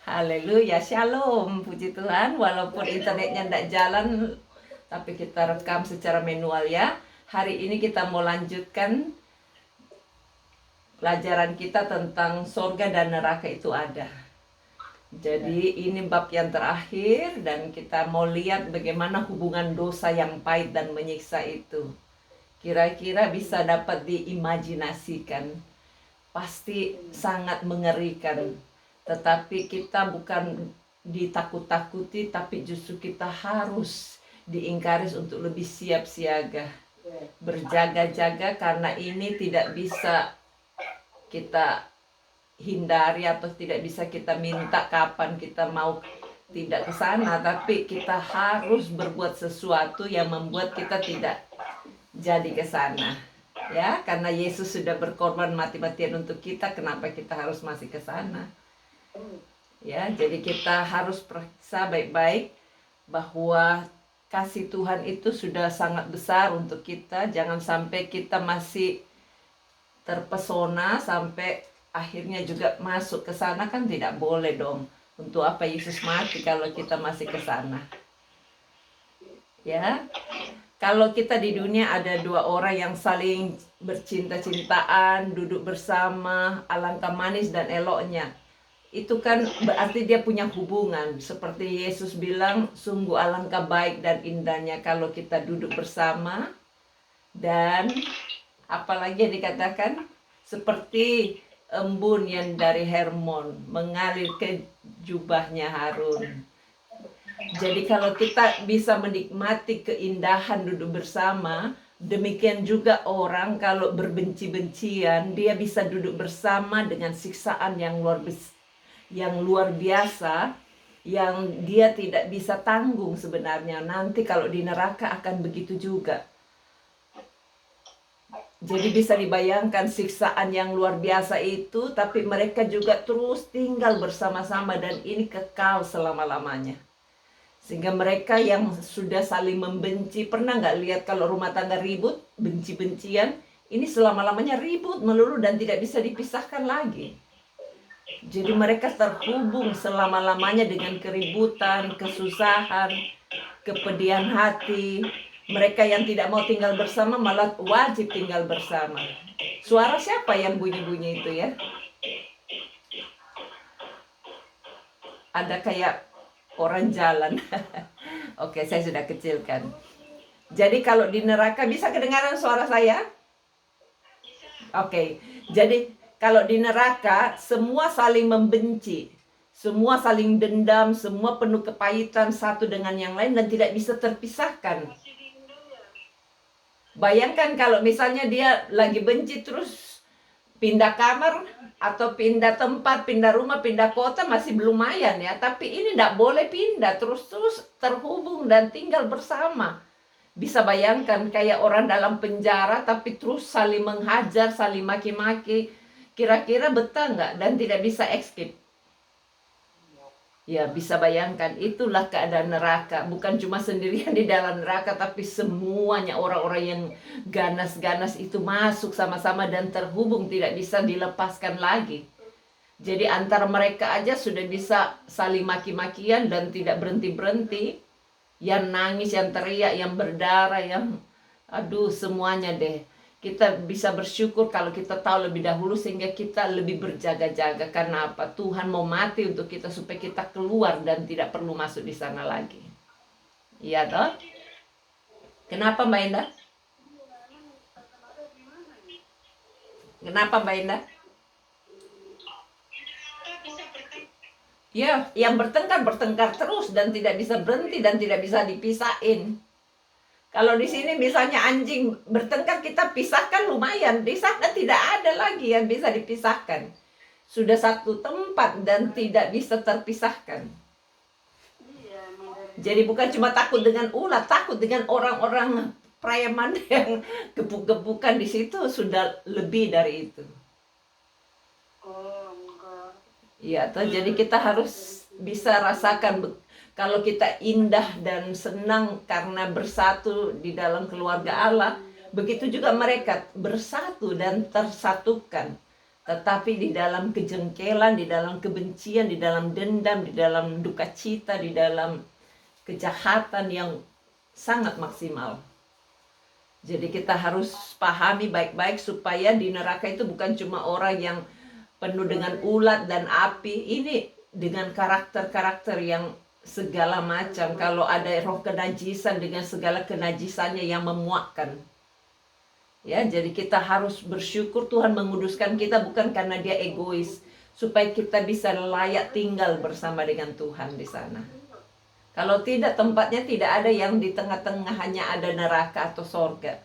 Haleluya, shalom, puji Tuhan. Walaupun internetnya tidak jalan, tapi kita rekam secara manual ya. Hari ini kita mau lanjutkan pelajaran kita tentang sorga dan neraka itu ada. Jadi ini bab yang terakhir dan kita mau lihat bagaimana hubungan dosa yang pahit dan menyiksa itu. Kira-kira bisa dapat diimajinasikan. Pasti sangat mengerikan. Tetapi kita bukan ditakut-takuti, tapi justru kita harus diingkaris untuk lebih siap siaga, berjaga-jaga, karena ini tidak bisa kita hindari atau tidak bisa kita minta kapan kita mau tidak ke sana, tapi kita harus berbuat sesuatu yang membuat kita tidak jadi ke sana. Ya, karena Yesus sudah berkorban mati-matian untuk kita, kenapa kita harus masih ke sana? Ya, jadi kita harus periksa baik-baik bahwa kasih Tuhan itu sudah sangat besar untuk kita. Jangan sampai kita masih terpesona sampai akhirnya juga masuk ke sana, kan tidak boleh dong. Untuk apa Yesus mati kalau kita masih ke sana? Ya. Kalau kita di dunia ada dua orang yang saling bercinta-cintaan, duduk bersama, alangkah manis dan eloknya. Itu kan berarti dia punya hubungan. Seperti Yesus bilang, sungguh alangkah baik dan indahnya kalau kita duduk bersama. Dan apalagi yang dikatakan, seperti embun yang dari Hermon mengalir ke jubahnya Harun. Jadi kalau kita bisa menikmati keindahan duduk bersama, demikian juga orang kalau berbenci-bencian, dia bisa duduk bersama dengan siksaan yang luar biasa, yang dia tidak bisa tanggung sebenarnya. Nanti kalau di neraka akan begitu juga. Jadi bisa dibayangkan siksaan yang luar biasa itu, tapi mereka juga terus tinggal bersama-sama dan ini kekal selama-lamanya. Sehingga mereka yang sudah saling membenci, pernah nggak lihat kalau rumah tangga ribut, benci-bencian, ini selama-lamanya ribut melulu dan tidak bisa dipisahkan lagi. Jadi mereka terhubung selama-lamanya dengan keributan, kesusahan, kepedihan hati. Mereka yang tidak mau tinggal bersama malah wajib tinggal bersama. Suara siapa yang bunyi-bunyi itu ya? Ada kayak orang jalan. Oke, saya sudah kecilkan. Jadi kalau di neraka bisa kedengaran suara saya? Oke, jadi kalau di neraka semua saling membenci, semua saling dendam, semua penuh kepahitan satu dengan yang lain dan tidak bisa terpisahkan. Bayangkan kalau misalnya dia lagi benci terus pindah kamar atau pindah tempat, pindah rumah, pindah kota masih lumayan ya. Tapi ini tidak boleh pindah, terus-terus terhubung dan tinggal bersama. Bisa bayangkan kayak orang dalam penjara tapi terus saling menghajar, saling maki-maki. Kira-kira betah nggak dan tidak bisa escape? Ya, bisa bayangkan, itulah keadaan neraka. Bukan cuma sendirian di dalam neraka, tapi semuanya orang-orang yang ganas-ganas itu masuk sama-sama dan terhubung, tidak bisa dilepaskan lagi. Jadi antara mereka aja sudah bisa saling maki-makian dan tidak berhenti-berhenti. Yang nangis, yang teriak, yang berdarah, yang aduh semuanya deh. Kita bisa bersyukur kalau kita tahu lebih dahulu sehingga kita lebih berjaga-jaga. Karena apa? Tuhan mau mati untuk kita supaya kita keluar dan tidak perlu masuk di sana lagi. Iya toh? Kenapa Mbak Indah? Kenapa Mbak Indah? Ya, yang bertengkar terus dan tidak bisa berhenti dan tidak bisa dipisahin. Kalau di sini misalnya anjing bertengkar, kita pisahkan lumayan. Di sana tidak ada lagi yang bisa dipisahkan. Sudah satu tempat dan tidak bisa terpisahkan. Jadi bukan cuma takut dengan ulat, takut dengan orang-orang preman yang gebuk-gebukan di situ sudah lebih dari itu. Iya, jadi kita harus bisa rasakan kalau kita indah dan senang karena bersatu di dalam keluarga Allah, begitu juga mereka bersatu dan tersatukan. Tetapi di dalam kejengkelan, di dalam kebencian, di dalam dendam, di dalam duka cita, di dalam kejahatan yang sangat maksimal. Jadi kita harus pahami baik-baik supaya di neraka itu bukan cuma orang yang penuh dengan ulat dan api. Ini dengan karakter-karakter yang segala macam. Kalau ada roh kenajisan dengan segala kenajisannya yang memuakkan. Ya, jadi kita harus bersyukur Tuhan menguduskan kita bukan karena dia egois, supaya kita bisa layak tinggal bersama dengan Tuhan di sana. Kalau tidak, tempatnya tidak ada yang di tengah-tengah, hanya ada neraka atau sorga.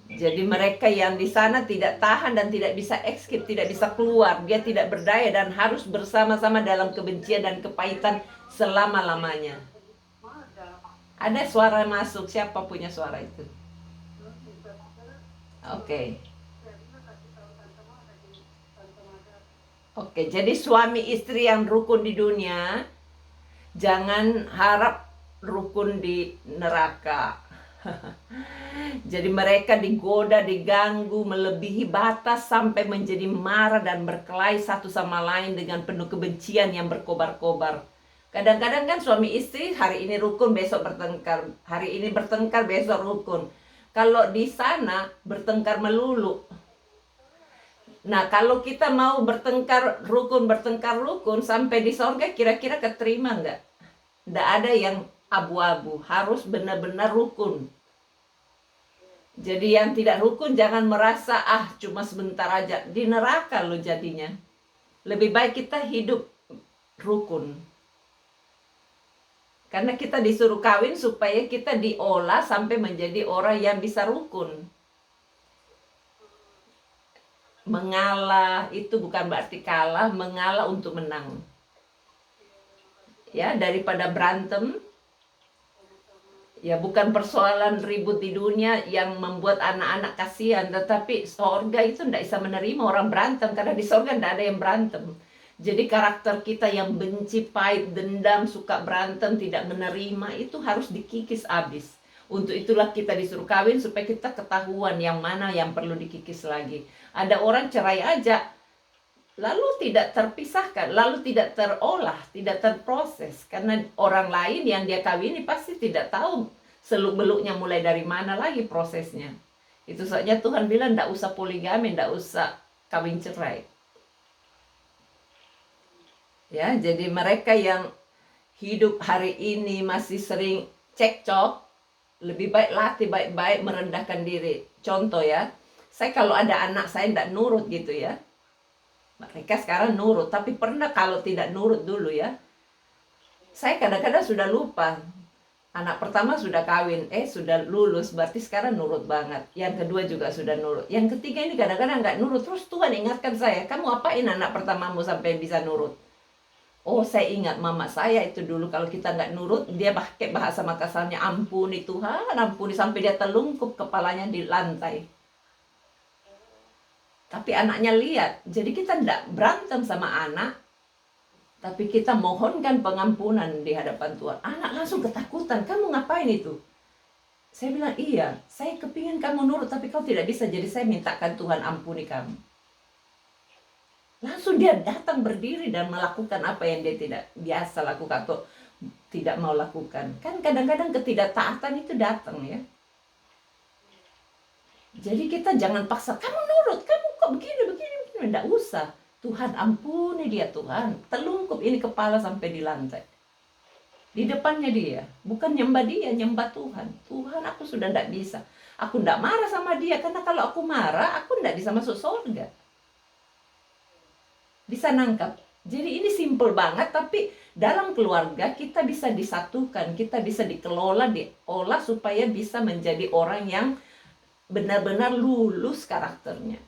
Jadi mereka yang di sana tidak tahan dan tidak bisa escape, tidak bisa keluar. Dia tidak berdaya dan harus bersama-sama dalam kebencian dan kepahitan selama-lamanya. Ada suara masuk, siapa punya suara itu? Oke. Oke, jadi suami istri yang rukun di dunia, jangan harap rukun di neraka. Jadi mereka digoda, diganggu, melebihi batas sampai menjadi marah dan berkelahi satu sama lain dengan penuh kebencian yang berkobar-kobar. Kadang-kadang kan suami istri hari ini rukun, besok bertengkar. Hari ini bertengkar, besok rukun. Kalau di sana bertengkar melulu. Nah, kalau kita mau bertengkar rukun, sampai di sorga kira-kira keterima nggak? Nggak ada yang abu-abu, harus benar-benar rukun. Jadi yang tidak rukun jangan merasa cuma sebentar aja. Di neraka loh jadinya. Lebih baik kita hidup rukun. Karena kita disuruh kawin supaya kita diolah sampai menjadi orang yang bisa rukun. Mengalah itu bukan berarti kalah, mengalah untuk menang. Ya, daripada berantem. Ya, bukan persoalan ribut di dunia yang membuat anak-anak kasihan, tetapi sorga itu tidak bisa menerima orang berantem, karena di sorga tidak ada yang berantem. Jadi karakter kita yang benci, pahit, dendam, suka berantem, tidak menerima, itu harus dikikis habis. Untuk itulah kita disuruh kawin, supaya kita ketahuan yang mana yang perlu dikikis lagi. Ada orang cerai aja, lalu tidak terpisahkan, lalu tidak terolah, tidak terproses. Karena orang lain yang dia kawini pasti tidak tahu seluk-beluknya mulai dari mana lagi prosesnya. Itu saja Tuhan bilang tidak usah poligami, tidak usah kawin cerai. Ya, jadi mereka yang hidup hari ini masih sering cekcok, lebih baik latih baik-baik merendahkan diri. Contoh ya, saya kalau ada anak saya tidak nurut gitu ya. Mereka sekarang nurut, tapi pernah kalau tidak nurut dulu ya. Saya kadang-kadang sudah lupa. Anak pertama sudah kawin, sudah lulus, berarti sekarang nurut banget. Yang kedua juga sudah nurut. Yang ketiga ini kadang-kadang nggak nurut. Terus Tuhan ingatkan saya, kamu apain anak pertamamu sampai bisa nurut? Oh, saya ingat mama saya itu dulu kalau kita nggak nurut, dia pakai bahasa Makassarnya, ampuni Tuhan, ampuni, sampai dia telungkup kepalanya di lantai. Tapi anaknya lihat, jadi kita nggak berantem sama anak, tapi kita mohonkan pengampunan di hadapan Tuhan. Anak langsung ketakutan, kamu ngapain itu? Saya bilang, iya, saya kepingin kamu nurut, tapi kau tidak bisa, jadi saya mintakan Tuhan ampuni kamu. Langsung dia datang berdiri dan melakukan apa yang dia tidak biasa lakukan atau tidak mau lakukan. Kan kadang-kadang ketidaktaatan itu datang ya. Jadi kita jangan paksa, kamu nurut, kamu kok begini, tidak usah. Tuhan ampuni dia Tuhan. Telungkup ini kepala sampai di lantai. Di depannya dia. Bukan nyembah dia, nyembah Tuhan. Tuhan, aku sudah tidak bisa. Aku tidak marah sama dia, karena kalau aku marah, aku tidak bisa masuk surga. Bisa nangkap. Jadi ini simple banget, tapi dalam keluarga kita bisa disatukan, kita bisa dikelola, diolah supaya bisa menjadi orang yang benar-benar lulus karakternya.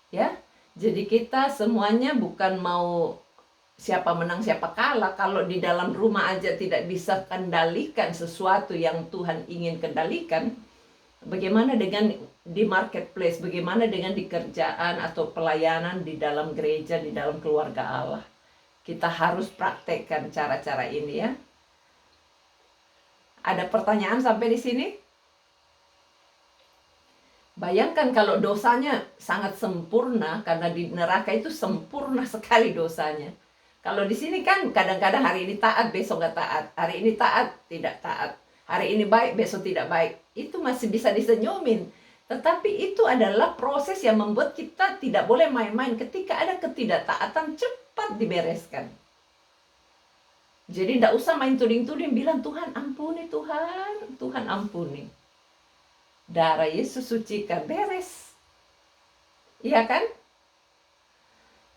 Ya, jadi kita semuanya bukan mau siapa menang siapa kalah. Kalau di dalam rumah aja tidak bisa kendalikan sesuatu yang Tuhan ingin kendalikan, bagaimana dengan di marketplace, bagaimana dengan di kerjaan atau pelayanan di dalam gereja, di dalam keluarga Allah. Kita harus praktekkan cara-cara ini ya. Ada pertanyaan sampai di sini? Bayangkan kalau dosanya sangat sempurna, karena di neraka itu sempurna sekali dosanya. Kalau di sini kan kadang-kadang hari ini taat, besok nggak taat. Hari ini taat, tidak taat. Hari ini baik, besok tidak baik. Itu masih bisa disenyumin. Tetapi itu adalah proses yang membuat kita tidak boleh main-main. Ketika ada ketidaktaatan, cepat dibereskan. Jadi tidak usah main tuding-tuding, bilang Tuhan ampuni, Tuhan ampuni. Darah Yesus sucikan, beres. Iya kan?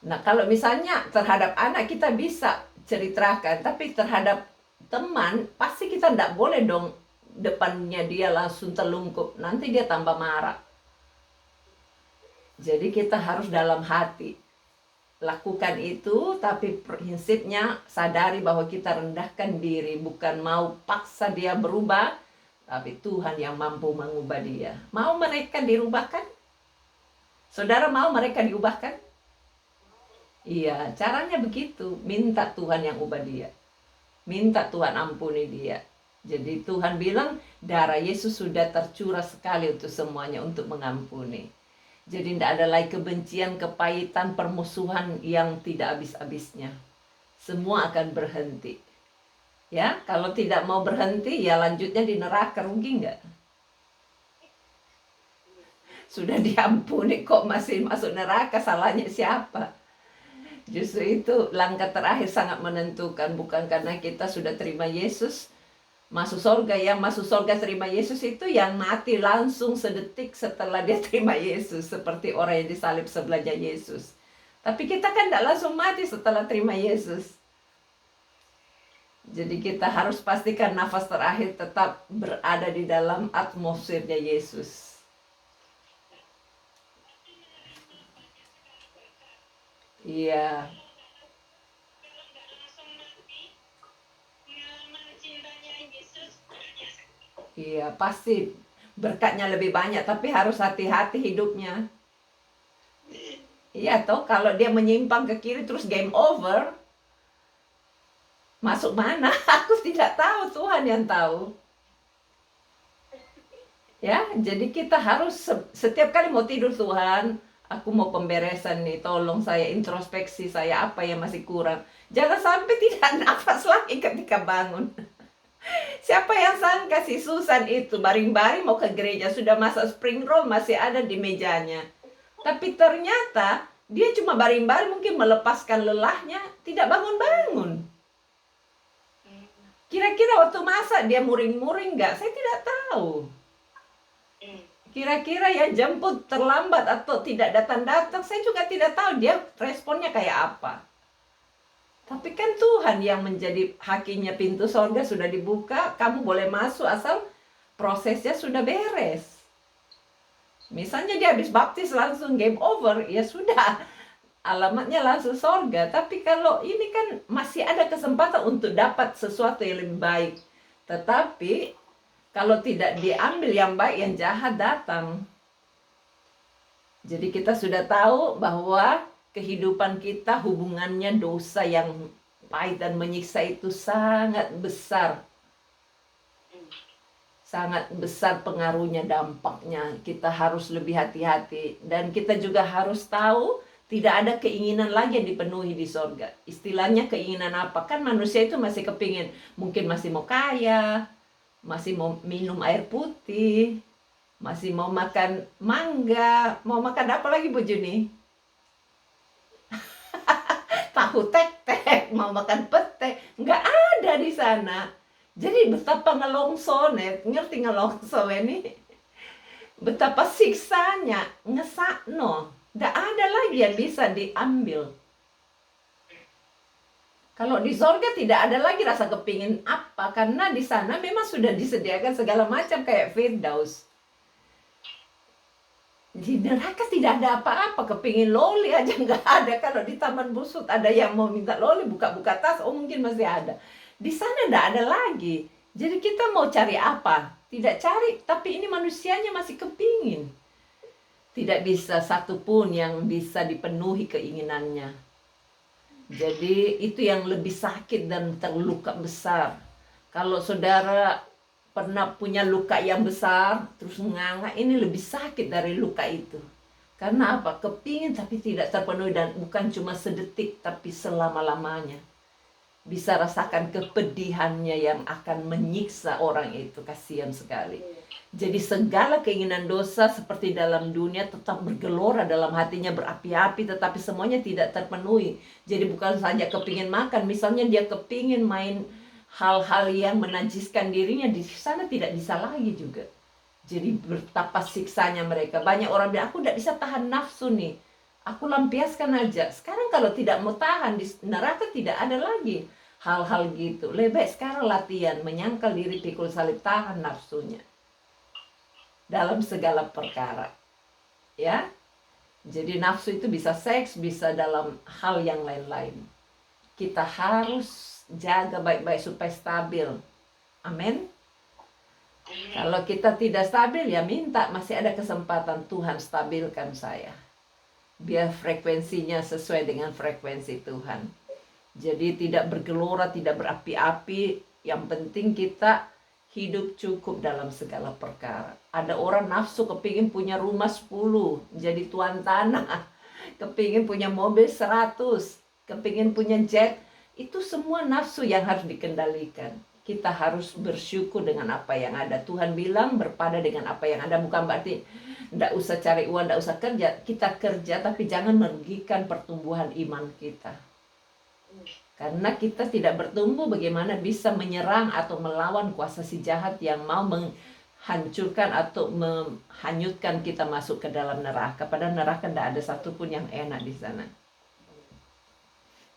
Nah, kalau misalnya terhadap anak kita bisa ceritakan, tapi terhadap teman, pasti kita tidak boleh dong depannya dia langsung terlungkup. Nanti dia tambah marah. Jadi kita harus dalam hati lakukan itu, tapi prinsipnya sadari bahwa kita rendahkan diri, bukan mau paksa dia berubah, tapi Tuhan yang mampu mengubah dia. Mau mereka dirubahkan? Saudara mau mereka diubahkan? Iya, caranya begitu. Minta Tuhan yang ubah dia. Minta Tuhan ampuni dia. Jadi Tuhan bilang darah Yesus sudah tercurah sekali untuk semuanya, untuk mengampuni. Jadi tidak ada lagi kebencian, kepahitan, permusuhan yang tidak habis-habisnya. Semua akan berhenti. Ya, kalau tidak mau berhenti, ya lanjutnya di neraka, rugi nggak? Sudah diampuni kok masih masuk neraka, salahnya siapa? Justru itu langkah terakhir sangat menentukan, bukan karena kita sudah terima Yesus, masuk surga. Yang masuk surga terima Yesus itu yang mati langsung sedetik setelah dia terima Yesus, seperti orang yang disalib sebelahnya Yesus. Tapi kita kan tidak langsung mati setelah terima Yesus. Jadi kita harus pastikan nafas terakhir tetap berada di dalam atmosfernya Yesus. Iya. Iya, pasti berkatnya lebih banyak, tapi harus hati-hati hidupnya. Iya toh, kalau dia menyimpang ke kiri terus game over, masuk mana? Aku tidak tahu, Tuhan yang tahu. Ya, jadi kita harus setiap kali mau tidur, Tuhan, aku mau pemberesan nih, tolong saya introspeksi, saya apa yang masih kurang. Jangan sampai tidak nafas lagi ketika bangun. Siapa yang sangka si Susan itu baring-baring mau ke gereja, sudah masak spring roll masih ada di mejanya. Tapi ternyata dia cuma baring-baring, mungkin melepaskan lelahnya, tidak bangun-bangun. Kira-kira waktu masak dia muring-muring nggak? Saya tidak tahu. Kira-kira yang jemput terlambat atau tidak datang-datang, saya juga tidak tahu dia responnya kayak apa. Tapi kan Tuhan yang menjadi hakimnya, pintu sorga sudah dibuka, kamu boleh masuk asal prosesnya sudah beres. Misalnya dia habis baptis langsung game over, ya sudah, alamatnya langsung sorga. Tapi kalau ini kan masih ada kesempatan untuk dapat sesuatu yang lebih baik. Tetapi kalau tidak diambil yang baik, yang jahat datang. Jadi kita sudah tahu bahwa kehidupan kita hubungannya dosa yang pahit dan menyiksa itu sangat besar. Sangat besar pengaruhnya, dampaknya. Kita harus lebih hati-hati. Dan kita juga harus tahu tidak ada keinginan lagi yang dipenuhi di sorga. Istilahnya keinginan apa? Kan manusia itu masih kepingin, mungkin masih mau kaya, masih mau minum air putih, masih mau makan mangga, mau makan apa lagi Bu Juni? Tahu tek-tek, mau makan pete, nggak ada di sana. Jadi betapa ngelongsonet, ngerti ngelongso ini? Betapa siksanya, ngesakno, nggak ada lagi yang bisa diambil. Kalau di sorga tidak ada lagi rasa kepingin apa, karena di sana memang sudah disediakan segala macam kayak Firdaus. Di neraka tidak ada apa-apa, kepingin loli aja nggak ada. Kalau di Taman Busut ada yang mau minta loli, buka-buka tas, oh mungkin masih ada. Di sana nggak ada lagi. Jadi kita mau cari apa? Tidak cari, tapi ini manusianya masih kepingin. Tidak bisa satupun yang bisa dipenuhi keinginannya. Jadi itu yang lebih sakit dan terluka besar. Kalau saudara pernah punya luka yang besar, terus nganga, ini lebih sakit dari luka itu. Karena apa? Kepingin tapi tidak terpenuhi, dan bukan cuma sedetik tapi selama-lamanya. Bisa rasakan kepedihannya yang akan menyiksa orang itu, kasihan sekali. Jadi segala keinginan dosa seperti dalam dunia tetap bergelora dalam hatinya, berapi-api, tetapi semuanya tidak terpenuhi. Jadi bukan saja kepingin makan, misalnya dia kepingin main hal-hal yang menajiskan dirinya, di sana tidak bisa lagi juga. Jadi betapa siksanya mereka. Banyak orang bilang, aku tidak bisa tahan nafsu nih, aku lampiaskan aja. Sekarang kalau tidak mau tahan, di neraka tidak ada lagi hal-hal gitu. Lebih baik sekarang latihan menyangkal diri, pikul salib, tahan nafsunya dalam segala perkara, ya. Jadi nafsu itu bisa seks, bisa dalam hal yang lain-lain. Kita harus jaga baik-baik supaya stabil. Amin. Kalau kita tidak stabil, ya minta, masih ada kesempatan, Tuhan stabilkan saya, biar frekuensinya sesuai dengan frekuensi Tuhan. Jadi tidak bergelora, tidak berapi-api. Yang penting kita hidup cukup dalam segala perkara. Ada orang nafsu kepingin punya rumah 10, jadi tuan tanah. Kepingin punya mobil 100, kepingin punya jet. Itu semua nafsu yang harus dikendalikan. Kita harus bersyukur dengan apa yang ada. Tuhan bilang berpada dengan apa yang ada. Bukan berarti tidak usah cari uang, tidak usah kerja. Kita kerja, tapi jangan merugikan pertumbuhan iman kita. Karena kita tidak bertumbuh, bagaimana bisa menyerang atau melawan kuasa si jahat yang mau menghancurkan atau menghanyutkan kita masuk ke dalam neraka. Padahal neraka tidak ada satupun yang enak di sana.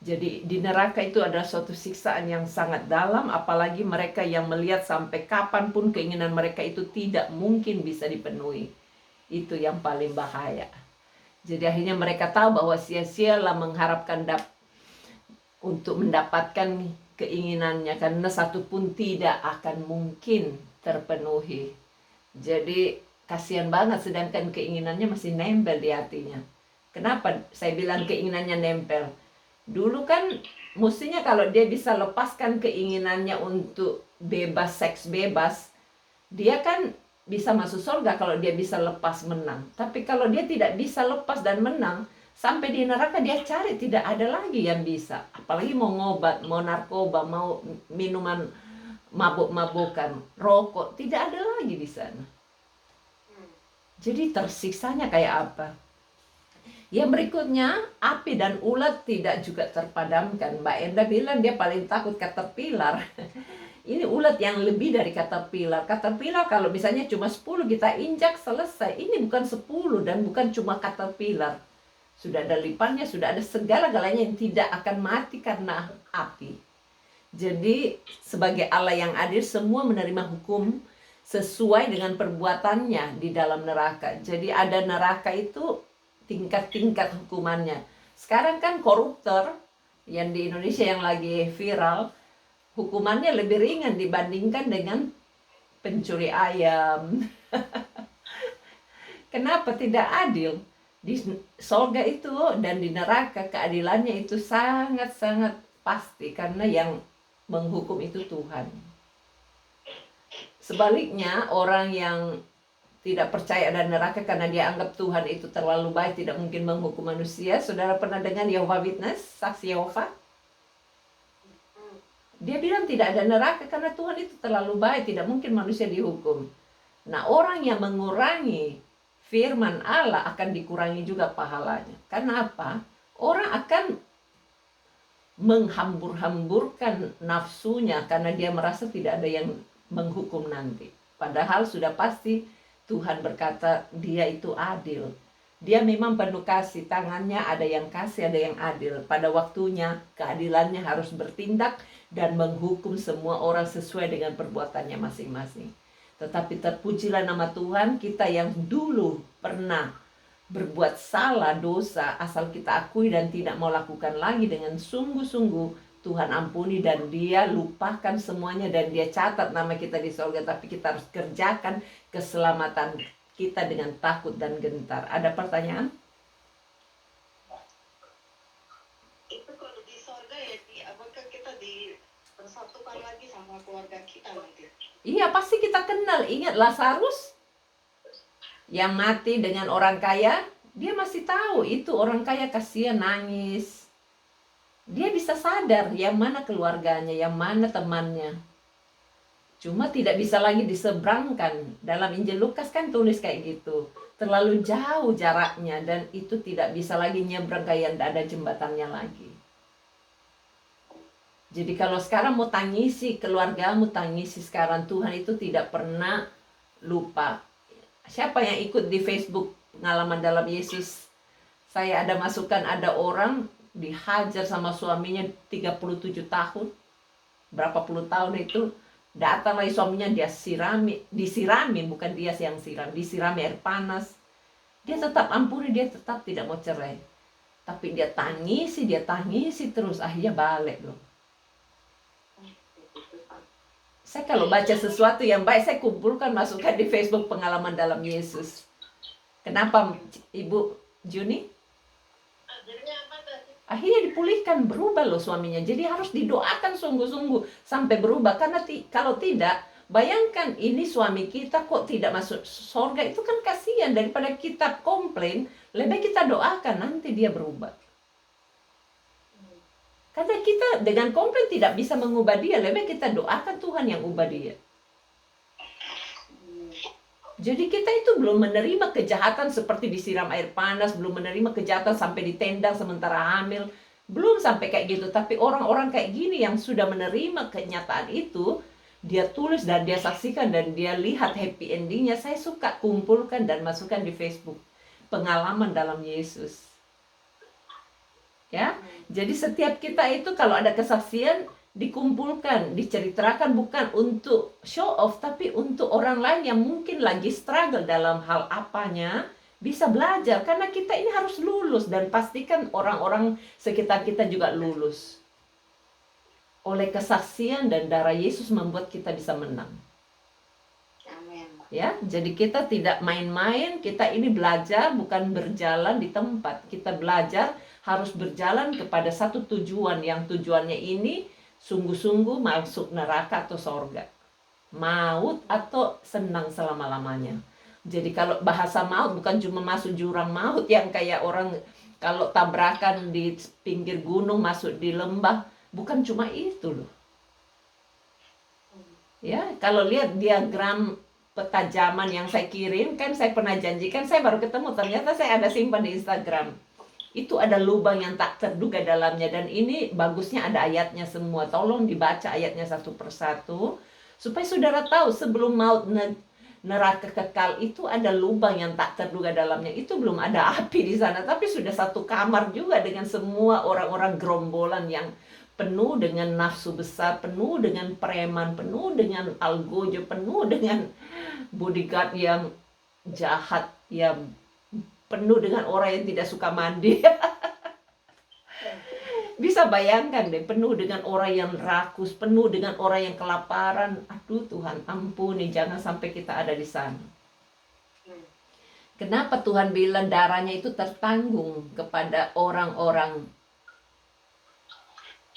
Jadi di neraka itu adalah suatu siksaan yang sangat dalam, apalagi mereka yang melihat sampai kapanpun keinginan mereka itu tidak mungkin bisa dipenuhi. Itu yang paling bahaya. Jadi akhirnya mereka tahu bahwa sia-sialah mengharapkan untuk mendapatkan keinginannya, karena satu pun tidak akan mungkin terpenuhi. Jadi kasihan banget, sedangkan keinginannya masih nempel di hatinya. Kenapa saya bilang keinginannya nempel? Dulu kan mestinya kalau dia bisa lepaskan keinginannya untuk bebas, seks bebas, dia kan bisa masuk surga kalau dia bisa lepas, menang. Tapi kalau dia tidak bisa lepas dan menang, sampai di neraka dia cari, tidak ada lagi yang bisa. Apalagi mau ngobat, mau narkoba, mau minuman mabuk-mabukan, rokok, tidak ada lagi di sana. Jadi tersiksanya kayak apa? Yang berikutnya, api dan ulat tidak juga terpadamkan. Mbak Enda bilang dia paling takut caterpillar. Ini ulat yang lebih dari caterpillar. Caterpillar kalau misalnya cuma 10 kita injak selesai. Ini bukan 10 dan bukan cuma caterpillar. Sudah ada lipannya, sudah ada segala-galanya yang tidak akan mati karena api. Jadi sebagai Allah yang adil, semua menerima hukum sesuai dengan perbuatannya di dalam neraka. Jadi ada neraka itu tingkat-tingkat hukumannya. Sekarang kan koruptor yang di Indonesia yang lagi viral, hukumannya lebih ringan dibandingkan dengan pencuri ayam. Kenapa tidak adil? Di surga itu dan di neraka keadilannya itu sangat-sangat pasti, karena yang menghukum itu Tuhan. Sebaliknya, orang yang tidak percaya ada neraka karena dia anggap Tuhan itu terlalu baik, tidak mungkin menghukum manusia. Saudara pernah dengar Yehova Witness, saksi Yehova? Dia bilang tidak ada neraka karena Tuhan itu terlalu baik, tidak mungkin manusia dihukum. Nah, orang yang mengurangi firman Allah akan dikurangi juga pahalanya. Karena apa? Orang akan menghambur-hamburkan nafsunya karena dia merasa tidak ada yang menghukum nanti. Padahal sudah pasti Tuhan berkata dia itu adil. Dia memang penuh kasih, tangannya ada yang kasih, ada yang adil. Pada waktunya keadilannya harus bertindak dan menghukum semua orang sesuai dengan perbuatannya masing-masing. Tetapi terpujilah nama Tuhan, kita yang dulu pernah berbuat salah, dosa, asal kita akui dan tidak mau lakukan lagi dengan sungguh-sungguh, Tuhan ampuni dan dia lupakan semuanya dan dia catat nama kita di surga. Tapi kita harus kerjakan keselamatan kita dengan takut dan gentar. Ada pertanyaan? Itu kalau di surga ya, apakah kita dipersatukan lagi sama keluarga kita nanti? Iya, pasti kita kenal. Ingat Lazarus yang mati dengan orang kaya, dia masih tahu itu orang kaya, kasihan nangis. Dia bisa sadar yang mana keluarganya, yang mana temannya. Cuma tidak bisa lagi diseberangkan. Dalam Injil Lukas kan tulis kayak gitu. Terlalu jauh jaraknya dan itu tidak bisa lagi nyebrang kayak tidak ada jembatannya lagi. Jadi kalau sekarang mau tangisi keluargamu, tangisi sekarang. Tuhan itu tidak pernah lupa. Siapa yang ikut di Facebook pengalaman dalam Yesus? Saya ada masukan, ada orang dihajar sama suaminya 37 tahun. Berapa puluh tahun itu. Datang lagi suaminya, dia disirami, bukan dia yang siram, disirami air panas. Dia tetap ampuni, dia tetap tidak mau cerai. Tapi dia tangisi terus, akhirnya balik loh. Saya kalau baca sesuatu yang baik, saya kumpulkan, masukkan di Facebook pengalaman dalam Yesus. Kenapa Ibu Juni? Akhirnya apa tadi? Akhirnya dipulihkan, berubah loh suaminya. Jadi harus didoakan sungguh-sungguh sampai berubah. Karena kalau tidak, bayangkan ini suami kita kok tidak masuk surga. Itu kan kasihan, daripada kita komplain, lebih kita doakan nanti dia berubah. Karena kita dengan komplain tidak bisa mengubah dia, lebih kita doakan Tuhan yang ubah dia. Jadi kita itu belum menerima kejahatan seperti disiram air panas, belum menerima kejahatan sampai ditendang sementara hamil, belum sampai kayak gitu. Tapi orang-orang kayak gini yang sudah menerima kenyataan itu, dia tulis dan dia saksikan dan dia lihat happy endingnya. Saya suka kumpulkan dan masukkan di Facebook pengalaman dalam Yesus. Ya, jadi setiap kita itu kalau ada kesaksian dikumpulkan, diceritakan bukan untuk show off, tapi untuk orang lain yang mungkin lagi struggle dalam hal apanya, bisa belajar. Karena kita ini harus lulus dan pastikan orang-orang sekitar kita juga lulus. Oleh kesaksian dan darah Yesus membuat kita bisa menang. Amin. Ya, jadi kita tidak main-main, kita ini belajar bukan berjalan di tempat. Kita belajar harus berjalan kepada satu tujuan, yang tujuannya ini sungguh-sungguh masuk neraka atau sorga, maut atau senang selama-lamanya. Jadi kalau bahasa maut bukan cuma masuk jurang maut yang kayak orang kalau tabrakan di pinggir gunung, masuk di lembah, bukan cuma itu loh. Ya, kalau lihat diagram petajaman yang saya kirim, kan saya pernah janjikan, saya baru ketemu, ternyata saya ada simpan di Instagram. Itu ada lubang yang tak terduga dalamnya, dan ini bagusnya ada ayatnya semua. Tolong dibaca ayatnya satu persatu supaya saudara tahu sebelum maut neraka kekal itu ada lubang yang tak terduga dalamnya. Itu belum ada api di sana, tapi sudah satu kamar juga dengan semua orang-orang gerombolan yang penuh dengan nafsu besar, penuh dengan preman, penuh dengan algojo, penuh dengan bodyguard yang jahat, yang penuh dengan orang yang tidak suka mandi. Bisa bayangkan deh, penuh dengan orang yang rakus, penuh dengan orang yang kelaparan. Aduh Tuhan, ampuni, jangan sampai kita ada di sana. Kenapa Tuhan bilang darahnya itu tertanggung kepada orang-orang,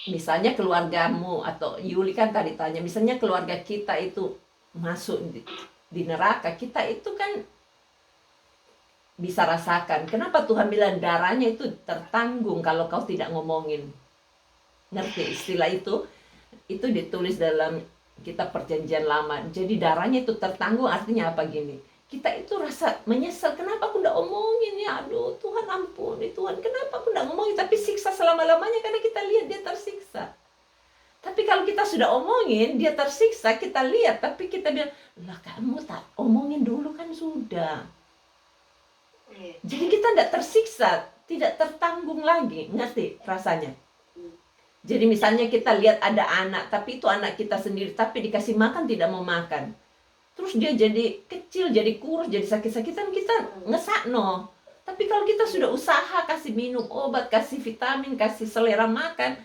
misalnya keluargamu, atau Yuli kan tadi tanya, misalnya keluarga kita itu masuk di neraka, kita itu kan bisa rasakan. Kenapa Tuhan bilang darahnya itu tertanggung kalau kau tidak ngomongin? Ngerti istilah itu? Itu ditulis dalam kitab Perjanjian Lama. Jadi darahnya itu tertanggung artinya apa gini? Kita itu rasa menyesal, kenapa aku tidak omongin ya? Aduh Tuhan, ampuni Tuhan, kenapa aku tidak ngomongin? Tapi siksa selama-lamanya karena kita lihat dia tersiksa. Tapi kalau kita sudah omongin, dia tersiksa, kita lihat, tapi kita bilang, lah kamu tak omongin dulu kan sudah. Jadi kita tidak tersiksa, tidak tertanggung lagi, ngerti rasanya? Jadi misalnya kita lihat ada anak, tapi itu anak kita sendiri, tapi dikasih makan tidak mau makan. Terus dia jadi kecil, jadi kurus, jadi sakit-sakitan, kita ngesakno. Tapi kalau kita sudah usaha kasih minum obat, kasih vitamin, kasih selera makan,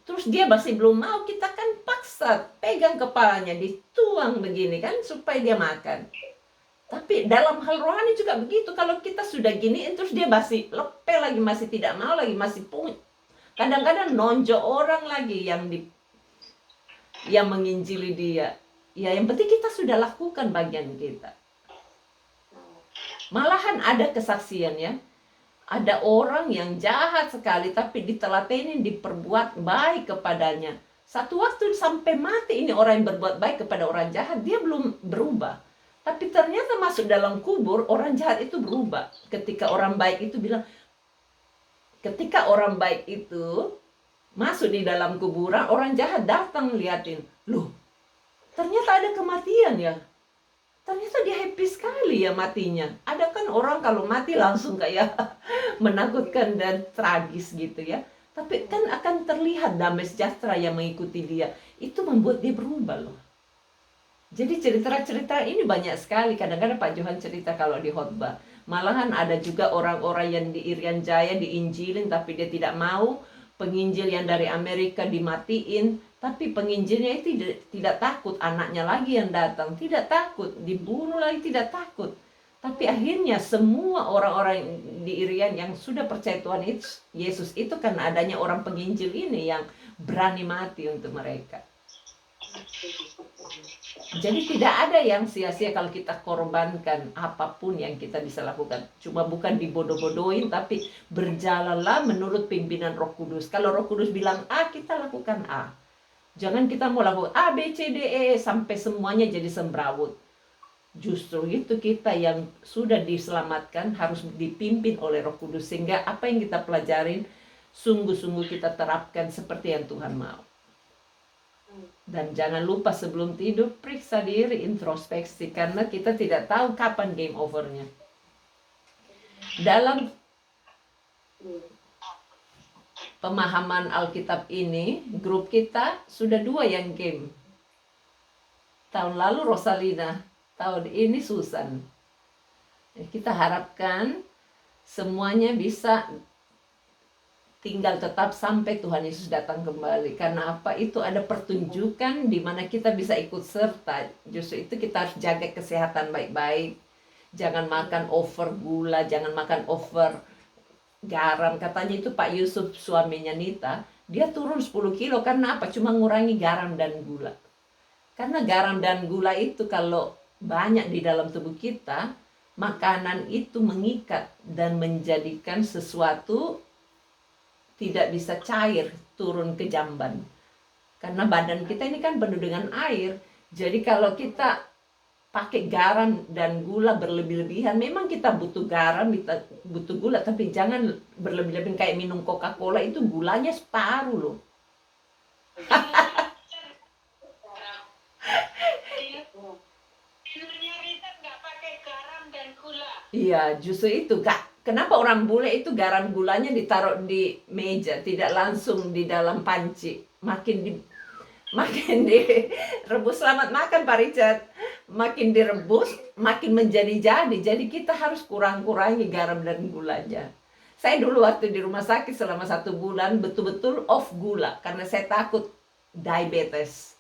terus dia masih belum mau, kita kan paksa, pegang kepalanya, dituang begini kan, supaya dia makan. Tapi dalam hal rohani juga begitu. Kalau kita sudah giniin terus dia masih lepe lagi, masih tidak mau lagi, masih pungut. Kadang-kadang nonjok orang lagi yang menginjili dia. Ya yang penting kita sudah lakukan bagian kita. Malahan ada kesaksian ya. Ada orang yang jahat sekali tapi ditelatenin, diperbuat baik kepadanya. Satu waktu sampai mati ini orang yang berbuat baik kepada orang jahat, dia belum berubah. Tapi ternyata masuk dalam kubur, orang jahat itu berubah. Ketika orang baik itu bilang, ketika orang baik itu masuk di dalam kuburan, orang jahat datang liatin. Loh, ternyata ada kematian ya. Ternyata dia happy sekali ya matinya. Ada kan orang kalau mati langsung kayak menakutkan dan tragis gitu ya. Tapi kan akan terlihat damai sejahtera yang mengikuti dia. Itu membuat dia berubah loh. Jadi cerita-cerita ini banyak sekali. Kadang-kadang Pak Johan cerita kalau di khotbah. Malahan ada juga orang-orang yang di Irian Jaya diinjilin tapi dia tidak mau. Penginjil yang dari Amerika dimatiin. Tapi penginjilnya itu tidak takut, anaknya lagi yang datang, tidak takut, dibunuh lagi tidak takut. Tapi akhirnya semua orang-orang di Irian yang sudah percaya Tuhan Yesus itu karena adanya orang penginjil ini yang berani mati untuk mereka. Jadi tidak ada yang sia-sia kalau kita korbankan apapun yang kita bisa lakukan. Cuma bukan dibodoh-bodohin, tapi berjalanlah menurut pimpinan Roh Kudus. Kalau Roh Kudus bilang A, kita lakukan A. Jangan kita mau lakukan A, B, C, D, E sampai semuanya jadi semrawut. Justru itu kita yang sudah diselamatkan harus dipimpin oleh Roh Kudus. Sehingga apa yang kita pelajarin sungguh-sungguh kita terapkan seperti yang Tuhan mau. Dan jangan lupa sebelum tidur periksa diri, introspeksi. Karena kita tidak tahu kapan game overnya. Dalam pemahaman Alkitab ini, grup kita sudah 2 yang game. Tahun lalu Rosalina, tahun ini Susan. Kita harapkan semuanya bisa tinggal tetap sampai Tuhan Yesus datang kembali. Karena apa? Itu ada pertunjukan di mana kita bisa ikut serta. Justru itu kita harus jaga kesehatan baik-baik. Jangan makan over gula, jangan makan over garam. Katanya itu Pak Yusuf suaminya Nita, dia turun 10 kilo karena apa? Cuma ngurangi garam dan gula. Karena garam dan gula itu kalau banyak di dalam tubuh kita, makanan itu mengikat dan menjadikan sesuatu tidak bisa cair turun ke jamban. Karena badan kita ini kan penuh dengan air. Jadi kalau kita pakai garam dan gula berlebih-lebihan, memang kita butuh garam, kita butuh gula, tapi jangan berlebih-lebihan kayak minum Coca-Cola, itu gulanya separuh loh. Tidurnya Rita nggak pakai garam dan gula. Iya, justru itu Kak. Kenapa orang bule itu garam gulanya ditaruh di meja, tidak langsung di dalam panci. Makin direbus. Selamat makan Pak Richard. Makin direbus, makin menjadi-jadi. Jadi kita harus kurang-kurangi garam dan gulanya. Saya dulu waktu di rumah sakit selama 1 bulan betul-betul off gula. Karena saya takut diabetes.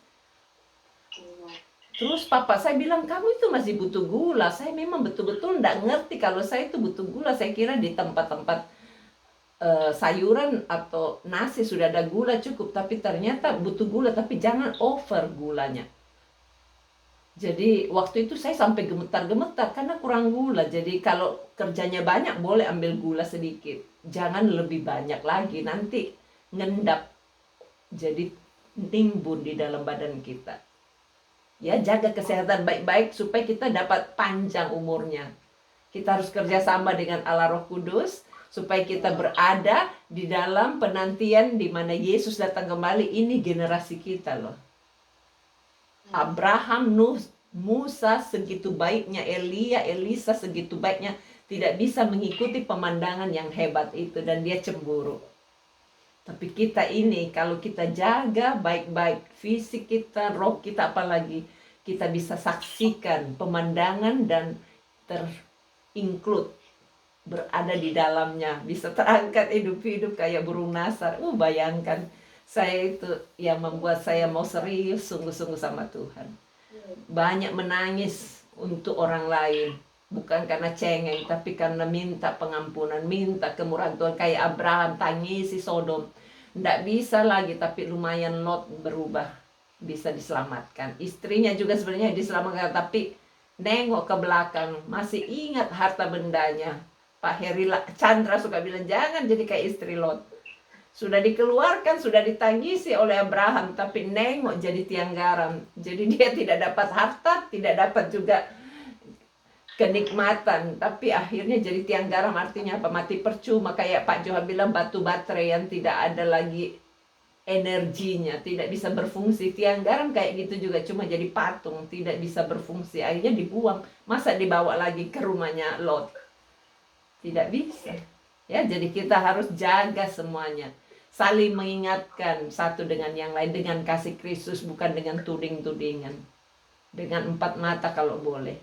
Terus papa saya bilang, kamu itu masih butuh gula. Saya memang betul-betul enggak ngerti kalau saya itu butuh gula. Saya kira di tempat-tempat sayuran atau nasi sudah ada gula cukup. Tapi ternyata butuh gula, tapi jangan over gulanya. Jadi waktu itu saya sampai gemetar-gemetar karena kurang gula. Jadi kalau kerjanya banyak boleh ambil gula sedikit. Jangan lebih banyak lagi, nanti ngendap. Jadi nimbun di dalam badan kita. Ya, jaga kesehatan baik-baik supaya kita dapat panjang umurnya. Kita harus kerjasama dengan Allah Roh Kudus supaya kita berada di dalam penantian di mana Yesus datang kembali. Ini generasi kita loh. Abraham, Nuh, Musa segitu baiknya, Elia, Elisa segitu baiknya, tidak bisa mengikuti pemandangan yang hebat itu dan dia cemburu. Tapi kita ini kalau kita jaga baik-baik fisik kita, roh kita, apalagi kita bisa saksikan pemandangan dan terinclude berada di dalamnya, bisa terangkat hidup-hidup kayak burung nasar. Bayangkan, saya itu yang membuat saya mau serius sungguh-sungguh sama Tuhan. Banyak menangis untuk orang lain, bukan karena cengeng, tapi karena minta pengampunan, minta kemurahan Tuhan. Kayak Abraham tangisi Sodom, nggak bisa lagi, tapi lumayan Lot berubah. bisa diselamatkan. Istrinya juga sebenarnya diselamatkan, tapi nengok ke belakang, masih ingat harta bendanya. Pak Heri Chandra suka bilang, jangan jadi kayak istri Lot. Sudah dikeluarkan, sudah ditangisi oleh Abraham, tapi nengok jadi tiang garam. Jadi dia tidak dapat harta, tidak dapat juga kenikmatan, tapi akhirnya jadi tiang garam. Artinya apa? Mati percuma. Kayak Pak Johan bilang, batu baterai yang tidak ada lagi energinya, tidak bisa berfungsi. Tiang garam kayak gitu juga, cuma jadi patung, tidak bisa berfungsi, akhirnya dibuang. Masa dibawa lagi ke rumahnya Lot? Tidak bisa. Ya, jadi kita harus jaga semuanya, saling mengingatkan satu dengan yang lain dengan kasih Kristus, bukan dengan tuding-tudingan, dengan empat mata kalau boleh.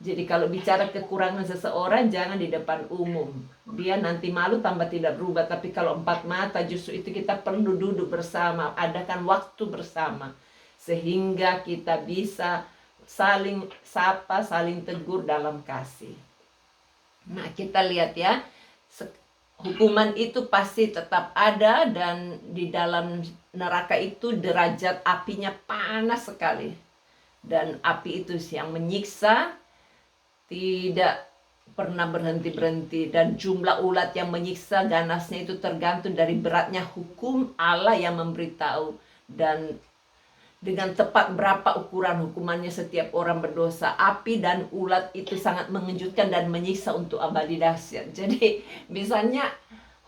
Jadi kalau bicara kekurangan seseorang, jangan di depan umum. Dia nanti malu tambah tidak berubah. Tapi kalau empat mata, justru itu kita perlu duduk bersama, adakan waktu bersama, sehingga kita bisa saling sapa, saling tegur dalam kasih. Nah, kita lihat ya, hukuman itu pasti tetap ada, dan di dalam neraka itu derajat apinya panas sekali. Dan api itu yang menyiksa, tidak pernah berhenti-berhenti, dan jumlah ulat yang menyiksa ganasnya itu tergantung dari beratnya hukum Allah yang memberitahu, dan dengan tepat berapa ukuran hukumannya setiap orang berdosa. Api dan ulat itu sangat mengejutkan dan menyiksa untuk abadi dahsyat. Jadi misalnya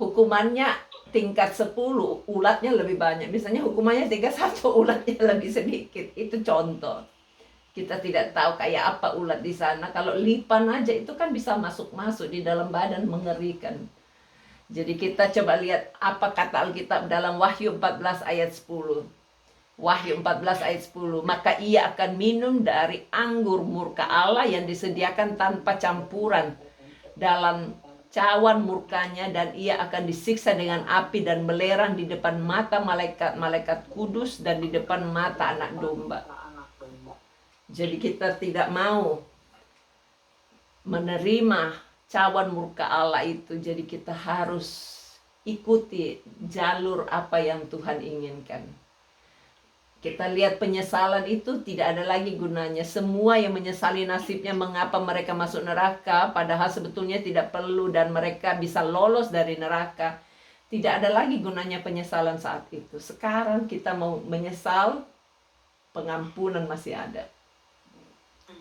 hukumannya tingkat 10, ulatnya lebih banyak. Misalnya hukumannya tingkat 1, ulatnya lebih sedikit. Itu contoh. Kita tidak tahu kayak apa ulat di sana. Kalau lipan aja itu kan bisa masuk-masuk di dalam badan, mengerikan. Jadi kita coba lihat apa kata Alkitab dalam Wahyu 14 ayat 10. Wahyu 14 ayat 10. Maka ia akan minum dari anggur murka Allah yang disediakan tanpa campuran dalam cawan murkanya, dan ia akan disiksa dengan api dan belerang di depan mata malaikat-malaikat kudus dan di depan mata anak domba. Jadi kita tidak mau menerima cawan murka Allah itu. Jadi kita harus ikuti jalur apa yang Tuhan inginkan. Kita lihat penyesalan itu tidak ada lagi gunanya. Semua yang menyesali nasibnya mengapa mereka masuk neraka, padahal sebetulnya tidak perlu, dan mereka bisa lolos dari neraka. Tidak ada lagi gunanya penyesalan saat itu. Sekarang kita mau menyesal, pengampunan masih ada.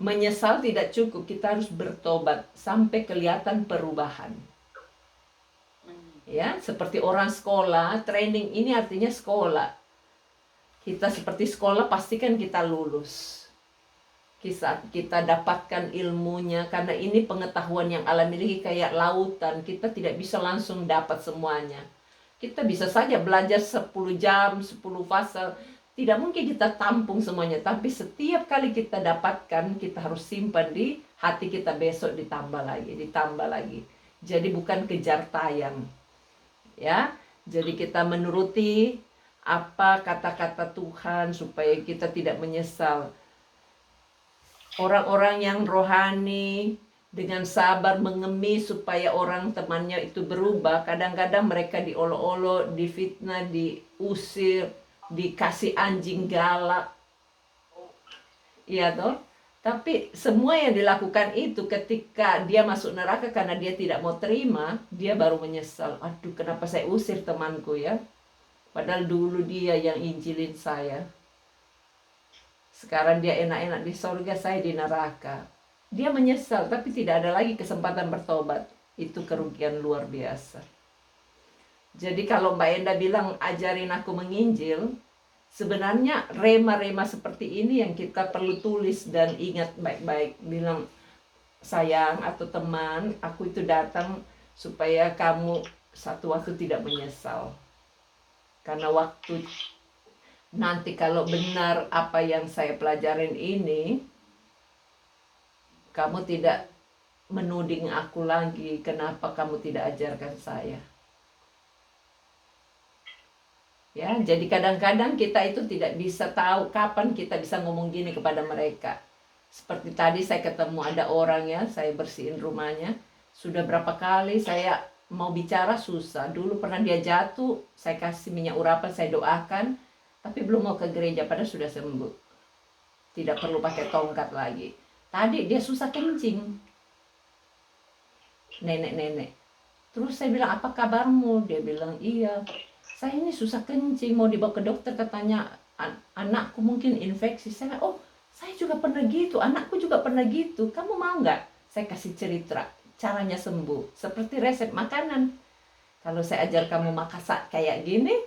Menyesal tidak cukup, kita harus bertobat sampai kelihatan perubahan. Ya, seperti orang sekolah, training ini artinya sekolah. Kita seperti sekolah, pastikan kita lulus. Kita dapatkan ilmunya, karena ini pengetahuan yang Allah miliki kayak lautan. Kita tidak bisa langsung dapat semuanya. Kita bisa saja belajar 10 jam, 10 fase. Tidak mungkin kita tampung semuanya, tapi setiap kali kita dapatkan, kita harus simpan di hati kita, besok ditambah lagi. Jadi bukan kejar tayang. Ya, jadi kita menuruti apa kata-kata Tuhan supaya kita tidak menyesal. Orang-orang yang rohani dengan sabar mengemis supaya orang temannya itu berubah. Kadang-kadang mereka diolok-olok, difitnah, diusir, dikasih anjing galak. Iya toh? Tapi semua yang dilakukan itu ketika dia masuk neraka karena dia tidak mau terima, dia baru menyesal. Aduh, kenapa saya usir temanku ya? Padahal dulu dia yang injilin saya. Sekarang dia enak-enak di sorga, saya di neraka. Dia menyesal, tapi tidak ada lagi kesempatan bertobat. Itu kerugian luar biasa. Jadi kalau Mbak Enda bilang ajarin aku menginjil, sebenarnya rema-rema seperti ini yang kita perlu tulis dan ingat baik-baik. Bilang, sayang atau teman, aku itu datang supaya kamu satu waktu tidak menyesal. Karena waktu nanti kalau benar apa yang saya pelajarin ini, kamu tidak menuding aku lagi, kenapa kamu tidak ajarkan saya. Ya, jadi kadang-kadang kita itu tidak bisa tahu kapan kita bisa ngomong gini kepada mereka. Seperti tadi saya ketemu ada orang ya, saya bersihin rumahnya. Sudah berapa kali saya mau bicara susah. Dulu pernah dia jatuh, saya kasih minyak urapan, saya doakan. tapi belum mau ke gereja, padahal sudah sembuh. Tidak perlu pakai tongkat lagi. Tadi dia susah kencing, nenek-nenek. Terus saya bilang, apa kabarmu? Dia bilang, iya, saya ini susah kencing, mau dibawa ke dokter, katanya anakku mungkin infeksi. Saya, oh, saya juga pernah gitu, anakku juga pernah gitu. Kamu mau nggak? Saya kasih cerita caranya sembuh, seperti resep makanan. Kalau saya ajar kamu masak kayak gini,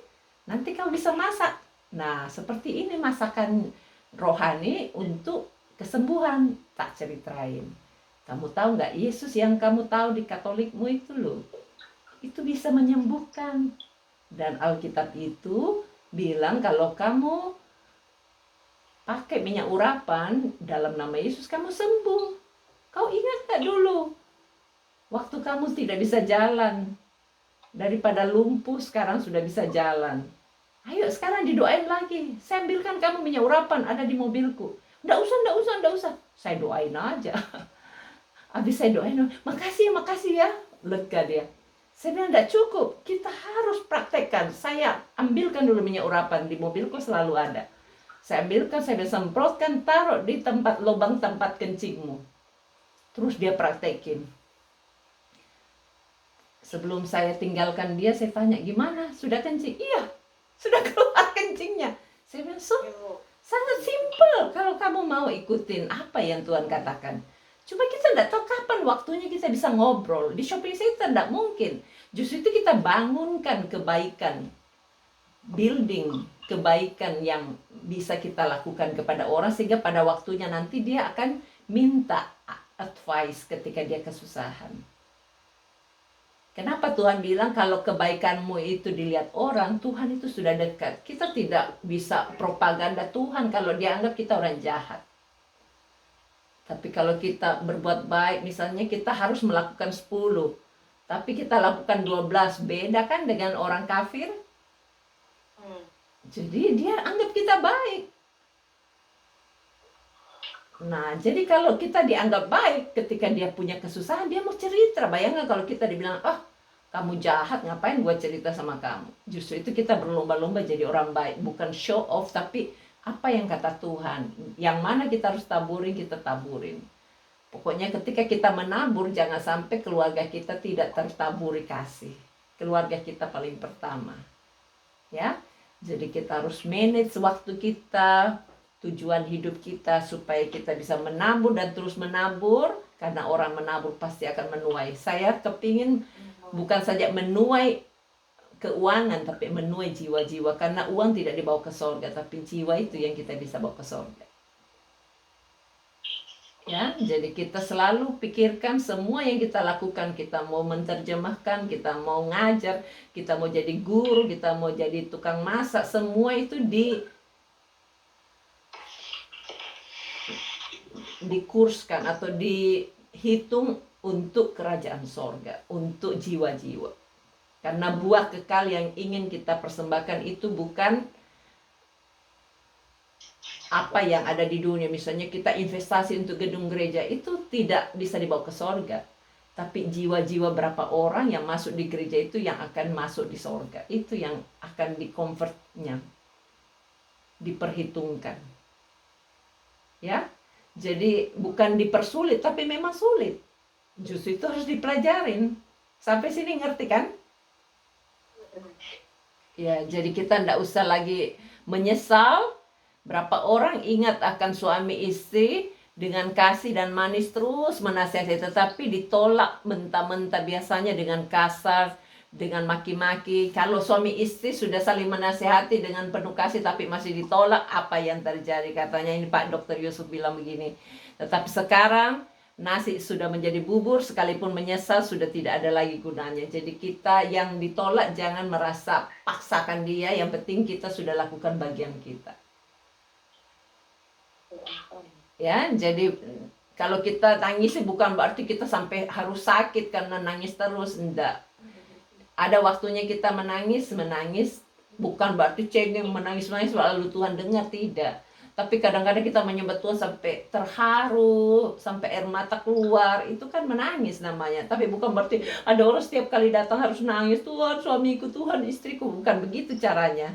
nanti kamu bisa masak. Nah, seperti ini masakan rohani untuk kesembuhan. Tak ceritain. Kamu tahu nggak, Yesus yang kamu tahu di Katolikmu itu loh, itu bisa menyembuhkan. Dan Alkitab itu bilang kalau kamu pakai minyak urapan dalam nama Yesus, kamu sembuh. Kau ingat nggak dulu, waktu kamu tidak bisa jalan, daripada lumpuh sekarang sudah bisa jalan. Ayo sekarang didoain lagi. Saya ambilkan kamu minyak urapan, ada di mobilku. Nggak usah. Saya doain aja. Habis saya doain, makasih ya. Lega dia. Saya bilang, enggak cukup, kita harus praktekkan. Saya ambilkan dulu minyak urapan, di mobilku selalu ada. Saya ambilkan, saya semprotkan, taruh di tempat lubang tempat kencingmu. Terus dia praktekin. Sebelum saya tinggalkan dia, saya tanya, gimana? Sudah kencing? Iya, sudah keluar kencingnya. Saya bilang, sangat simpel kalau kamu mau ikutin apa yang Tuhan katakan. Cuma kita tidak tahu kapan waktunya kita bisa ngobrol. Di shopping center tidak mungkin. Justru itu kita bangunkan kebaikan. Building kebaikan yang bisa kita lakukan kepada orang. Sehingga pada waktunya nanti dia akan minta advice ketika dia kesusahan. Kenapa Tuhan bilang kalau kebaikanmu itu dilihat orang, Tuhan itu sudah dekat. Kita tidak bisa propaganda Tuhan kalau dia anggap kita orang jahat. Tapi kalau kita berbuat baik, misalnya kita harus melakukan 10, tapi kita lakukan 12, beda kan dengan orang kafir? Jadi dia anggap kita baik. Nah, jadi kalau kita dianggap baik, ketika dia punya kesusahan, dia mau cerita. Bayangkan kalau kita dibilang, kamu jahat, ngapain gua cerita sama kamu? Justru itu kita berlomba-lomba jadi orang baik. Bukan show off, tapi apa yang kata Tuhan, yang mana kita harus taburin, kita taburin. Pokoknya ketika kita menabur, jangan sampai keluarga kita tidak tertaburi kasih. Keluarga kita paling pertama. Ya, jadi kita harus manage waktu kita, tujuan hidup kita, supaya kita bisa menabur dan terus menabur. Karena orang menabur pasti akan menuai. Saya kepingin bukan saja menuai keuangan, tapi menuai jiwa-jiwa. Karena uang tidak dibawa ke surga, tapi jiwa itu yang kita bisa bawa ke surga. Ya, jadi kita selalu pikirkan semua yang kita lakukan. Kita mau menerjemahkan, kita mau ngajar, kita mau jadi guru, kita mau jadi tukang masak, semua itu dikurskan atau dihitung untuk kerajaan surga, untuk jiwa-jiwa. Karena buah kekal yang ingin kita persembahkan itu bukan apa yang ada di dunia. Misalnya kita investasi untuk gedung gereja, itu tidak bisa dibawa ke surga. Tapi jiwa-jiwa berapa orang yang masuk di gereja itu yang akan masuk di surga. Itu yang akan di-convertnya, diperhitungkan. Ya, jadi bukan dipersulit, tapi memang sulit. Justru itu harus dipelajarin. Sampai sini ngerti kan? Ya, jadi kita tidak usah lagi menyesal. Berapa orang ingat akan suami istri dengan kasih dan manis terus menasihati, tetapi ditolak mentah-mentah, biasanya dengan kasar, dengan maki-maki. Kalau suami istri sudah saling menasihati dengan penuh kasih tapi masih ditolak, apa yang terjadi? Katanya ini Pak Dr. Yusuf bilang begini. Tetapi sekarang nasi sudah menjadi bubur, sekalipun menyesal sudah tidak ada lagi gunanya. Jadi kita yang ditolak jangan merasa paksakan dia, yang penting kita sudah lakukan bagian kita. Ya, jadi kalau kita nangis bukan berarti kita sampai harus sakit karena nangis terus, enggak. Ada waktunya kita menangis bukan berarti cengeng menangis lalu Tuhan dengar, tidak. Tapi kadang-kadang kita menyembah Tuhan sampai terharu, sampai air mata keluar, itu kan menangis namanya. Tapi bukan berarti ada orang setiap kali datang harus nangis, Tuhan suamiku, Tuhan istriku, bukan begitu caranya.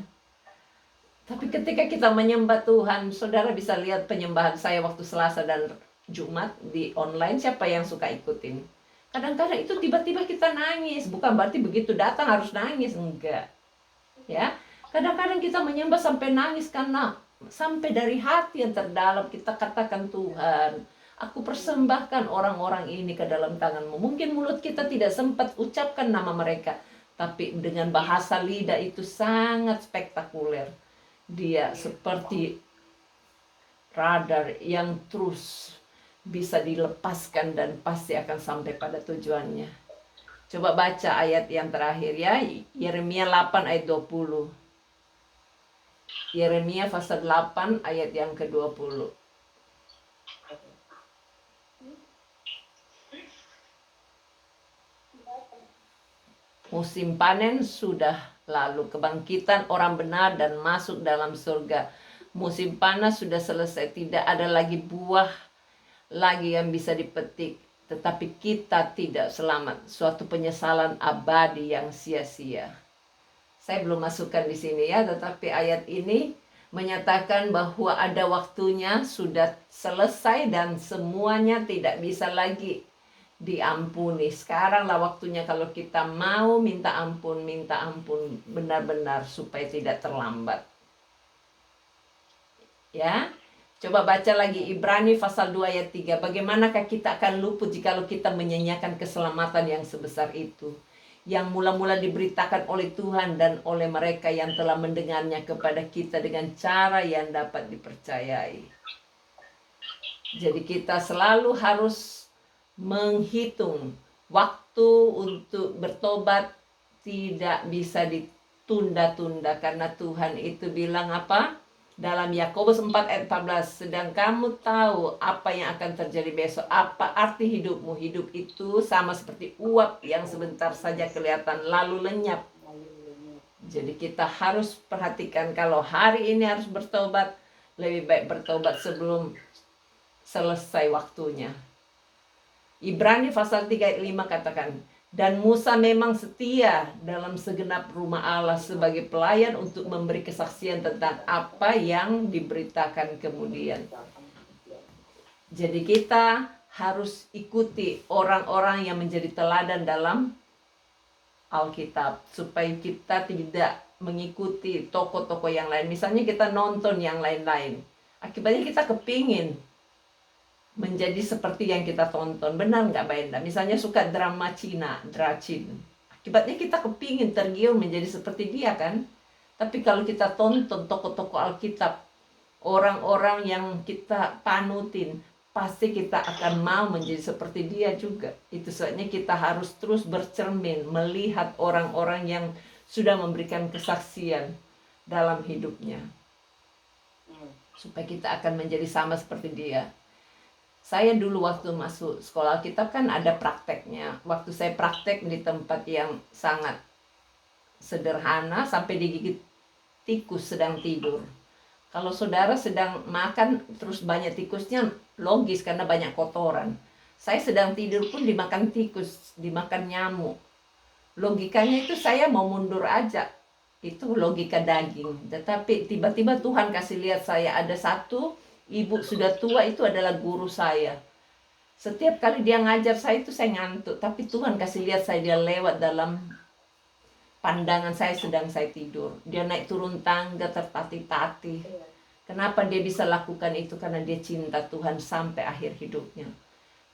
Tapi ketika kita menyembah Tuhan, saudara bisa lihat penyembahan saya waktu Selasa dan Jumat di online, siapa yang suka ikutin? Kadang-kadang itu tiba-tiba kita nangis, bukan berarti begitu datang harus nangis, enggak. Ya, kadang-kadang kita menyembah sampai nangis karena sampai dari hati yang terdalam kita katakan, Tuhan, aku persembahkan orang-orang ini ke dalam tangan-Mu. Mungkin mulut kita tidak sempat ucapkan nama mereka, tapi dengan bahasa lidah itu sangat spektakuler. Dia seperti radar yang terus bisa dilepaskan dan pasti akan sampai pada tujuannya. Coba baca ayat yang terakhir ya, Yeremia 8 ayat 20. Yeremia pasal 8 ayat yang ke-20. Musim panen sudah lalu, kebangkitan orang benar dan masuk dalam surga. Musim panas sudah selesai, tidak ada lagi buah lagi yang bisa dipetik. Tetapi kita tidak selamat, suatu penyesalan abadi yang sia-sia. Saya belum masukkan di sini ya, tetapi ayat ini menyatakan bahwa ada waktunya sudah selesai dan semuanya tidak bisa lagi diampuni. Sekaranglah waktunya kalau kita mau minta ampun benar-benar supaya tidak terlambat. Ya, coba baca lagi Ibrani pasal 2 ayat 3. Bagaimanakah kita akan luput jikalau kita menyanyiakan keselamatan yang sebesar itu, yang mula-mula diberitakan oleh Tuhan dan oleh mereka yang telah mendengarnya kepada kita dengan cara yang dapat dipercayai. Jadi kita selalu harus menghitung waktu untuk bertobat, tidak bisa ditunda-tunda karena Tuhan itu bilang apa? Dalam Yakobus 4 ayat 14, sedang kamu tahu apa yang akan terjadi besok. Apa arti hidupmu? Hidup itu sama seperti uap yang sebentar saja kelihatan lalu lenyap. Jadi kita harus perhatikan, kalau hari ini harus bertobat, lebih baik bertobat sebelum selesai waktunya. Ibrani pasal 3 ayat 5 katakan, dan Musa memang setia dalam segenap rumah Allah sebagai pelayan untuk memberi kesaksian tentang apa yang diberitakan kemudian. Jadi kita harus ikuti orang-orang yang menjadi teladan dalam Alkitab, supaya kita tidak mengikuti tokoh-tokoh yang lain. Misalnya kita nonton yang lain-lain, akibatnya kita kepingin menjadi seperti yang kita tonton. Benar nggak Mbak Enda? Misalnya suka drama Cina, Dracin. Akibatnya kita kepingin tergiur menjadi seperti dia kan. Tapi kalau kita tonton tokoh-tokoh Alkitab, orang-orang yang kita panutin, pasti kita akan mau menjadi seperti dia juga. Itu sebabnya kita harus terus bercermin, melihat orang-orang yang sudah memberikan kesaksian dalam hidupnya, supaya kita akan menjadi sama seperti dia. Saya dulu waktu masuk sekolah Alkitab kan ada prakteknya. Waktu saya praktek di tempat yang sangat sederhana, sampai digigit tikus sedang tidur. Kalau saudara sedang makan terus banyak tikusnya, logis karena banyak kotoran. Saya sedang tidur pun dimakan tikus, dimakan nyamuk. Logikanya itu saya mau mundur aja. Itu logika daging. Tetapi tiba-tiba Tuhan kasih lihat saya, ada satu ibu sudah tua, itu adalah guru saya. Setiap kali dia ngajar saya itu saya ngantuk, tapi Tuhan kasih lihat saya, dia lewat dalam pandangan saya sedang saya tidur. Dia naik turun tangga tertatih-tatih. Kenapa dia bisa lakukan itu? Karena dia cinta Tuhan sampai akhir hidupnya.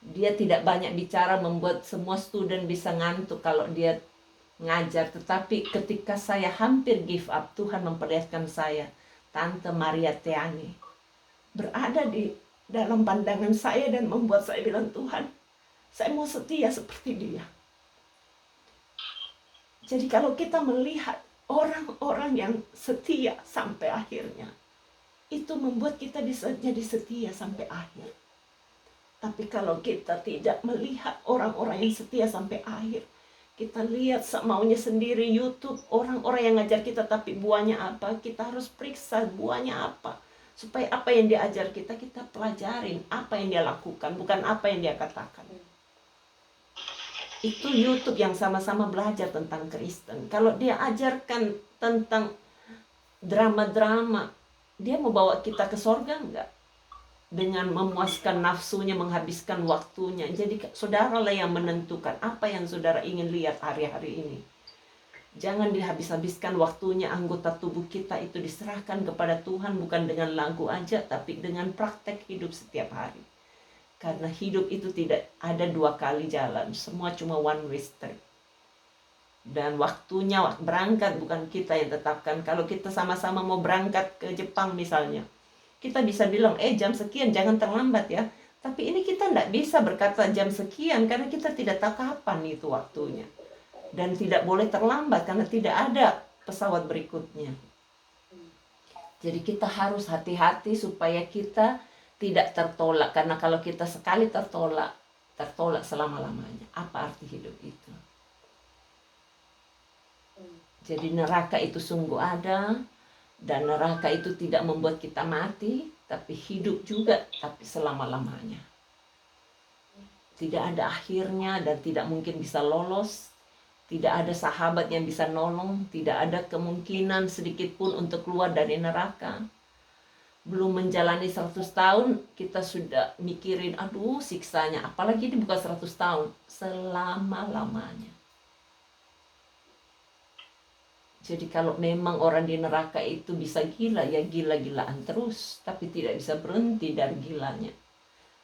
Dia tidak banyak bicara membuat semua student bisa ngantuk kalau dia ngajar. Tetapi ketika saya hampir give up, Tuhan memperlihatkan saya Tante Maria Teani berada di dalam pandangan saya dan membuat saya bilang, Tuhan, saya mau setia seperti dia. Jadi kalau kita melihat orang-orang yang setia sampai akhirnya, itu membuat kita bisa jadi setia sampai akhir. Tapi kalau kita tidak melihat orang-orang yang setia sampai akhir, kita lihat maunya sendiri YouTube, orang-orang yang ngajar kita tapi buahnya apa, kita harus periksa buahnya apa. Supaya apa yang dia ajar kita, kita pelajarin apa yang dia lakukan, bukan apa yang dia katakan. Itu YouTube yang sama-sama belajar tentang Kristen. Kalau dia ajarkan tentang drama-drama. Dia mau bawa kita ke sorga enggak? Dengan memuaskan nafsunya, menghabiskan waktunya. Jadi saudara lah yang menentukan apa yang saudara ingin lihat hari-hari ini. Jangan dihabis-habiskan waktunya. Anggota tubuh kita itu diserahkan kepada Tuhan, bukan dengan lagu aja, tapi dengan praktek hidup setiap hari. Karena hidup itu tidak ada dua kali jalan, semua cuma one way street. Dan waktunya berangkat bukan kita yang tetapkan. Kalau kita sama-sama mau berangkat ke Jepang misalnya, kita bisa bilang, jam sekian, jangan terlambat ya. Tapi ini kita tidak bisa berkata jam sekian, karena kita tidak tahu kapan itu waktunya. Dan tidak boleh terlambat, karena tidak ada pesawat berikutnya. Jadi kita harus hati-hati supaya kita tidak tertolak. Karena kalau kita sekali tertolak selama-lamanya. Apa arti hidup itu? Jadi neraka itu sungguh ada. Dan neraka itu tidak membuat kita mati, tapi hidup juga, tapi selama-lamanya. Tidak ada akhirnya dan tidak mungkin bisa lolos. Tidak ada sahabat yang bisa nolong. Tidak ada kemungkinan sedikit pun untuk keluar dari neraka. Belum menjalani 100 tahun, kita sudah mikirin, aduh siksanya. Apalagi ini bukan 100 tahun, selama-lamanya. Jadi kalau memang orang di neraka itu bisa gila, ya gila-gilaan terus. Tapi tidak bisa berhenti dari gilanya.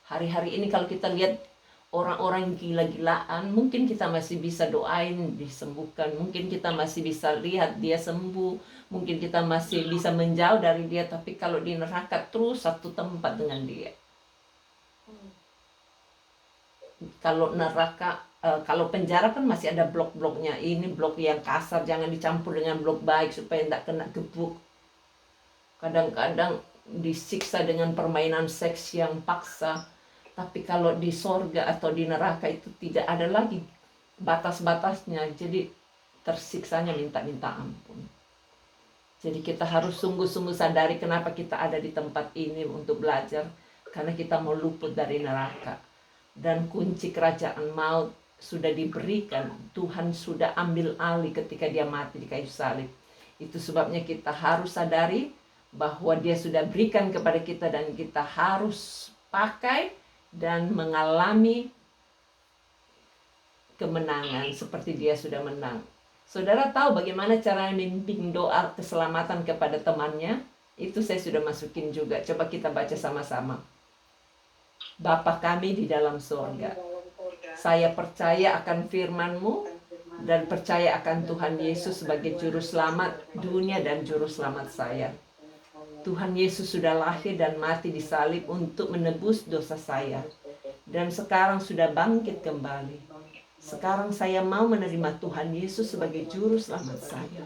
Hari-hari ini kalau kita lihat orang-orang gila-gilaan, mungkin kita masih bisa doain disembuhkan. Mungkin kita masih bisa lihat dia sembuh. Mungkin kita masih bisa menjauh dari dia. Tapi kalau di neraka terus satu tempat dengan dia. Kalau neraka, kalau penjara kan masih ada blok-bloknya. Ini blok yang kasar, jangan dicampur dengan blok baik supaya tidak kena gebuk. Kadang-kadang disiksa dengan permainan seks yang paksa. Tapi kalau di sorga atau di neraka itu tidak ada lagi batas-batasnya. Jadi tersiksanya minta-minta ampun. Jadi kita harus sungguh-sungguh sadari kenapa kita ada di tempat ini untuk belajar. Karena kita mau luput dari neraka. Dan kunci kerajaan maut sudah diberikan. Tuhan sudah ambil alih ketika dia mati di kayu salib. Itu sebabnya kita harus sadari bahwa dia sudah berikan kepada kita. Dan kita harus pakai dan mengalami kemenangan seperti dia sudah menang. Saudara tahu bagaimana cara membimbing doa keselamatan kepada temannya? Itu saya sudah masukin juga. Coba kita baca sama-sama. Bapa kami di dalam surga, saya percaya akan firman-Mu dan percaya akan Tuhan Yesus sebagai juru selamat dunia dan juru selamat saya. Tuhan Yesus sudah lahir dan mati di salib untuk menebus dosa saya. Dan sekarang sudah bangkit kembali. Sekarang saya mau menerima Tuhan Yesus sebagai juru selamat saya.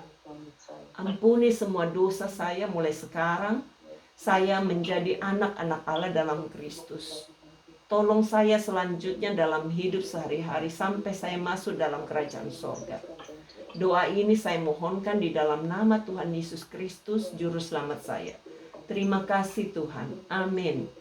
Ampuni semua dosa saya mulai sekarang. Saya menjadi anak-anak Allah dalam Kristus. Tolong saya selanjutnya dalam hidup sehari-hari sampai saya masuk dalam kerajaan sorga. Doa ini saya mohonkan di dalam nama Tuhan Yesus Kristus, juru selamat saya. Terima kasih Tuhan. Amin.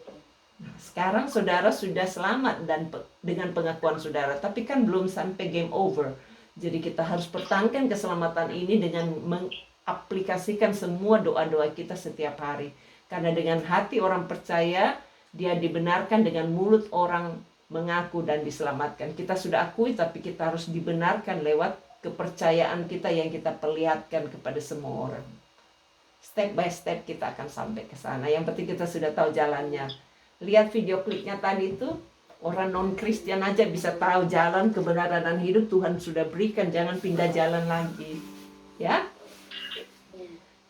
Nah, sekarang saudara sudah selamat dan dengan pengakuan saudara, tapi kan belum sampai game over. Jadi kita harus pertahankan keselamatan ini dengan mengaplikasikan semua doa-doa kita setiap hari. Karena dengan hati orang percaya, dia dibenarkan, dengan mulut orang mengaku dan diselamatkan. Kita sudah akui, tapi kita harus dibenarkan lewat kepercayaan kita yang kita perlihatkan kepada semua orang. Step by step kita akan sampai ke sana. Yang penting kita sudah tahu jalannya. Lihat video klipnya tadi itu, orang non-Kristen aja bisa tahu jalan kebenaran dan hidup Tuhan sudah berikan, jangan pindah jalan lagi. Ya?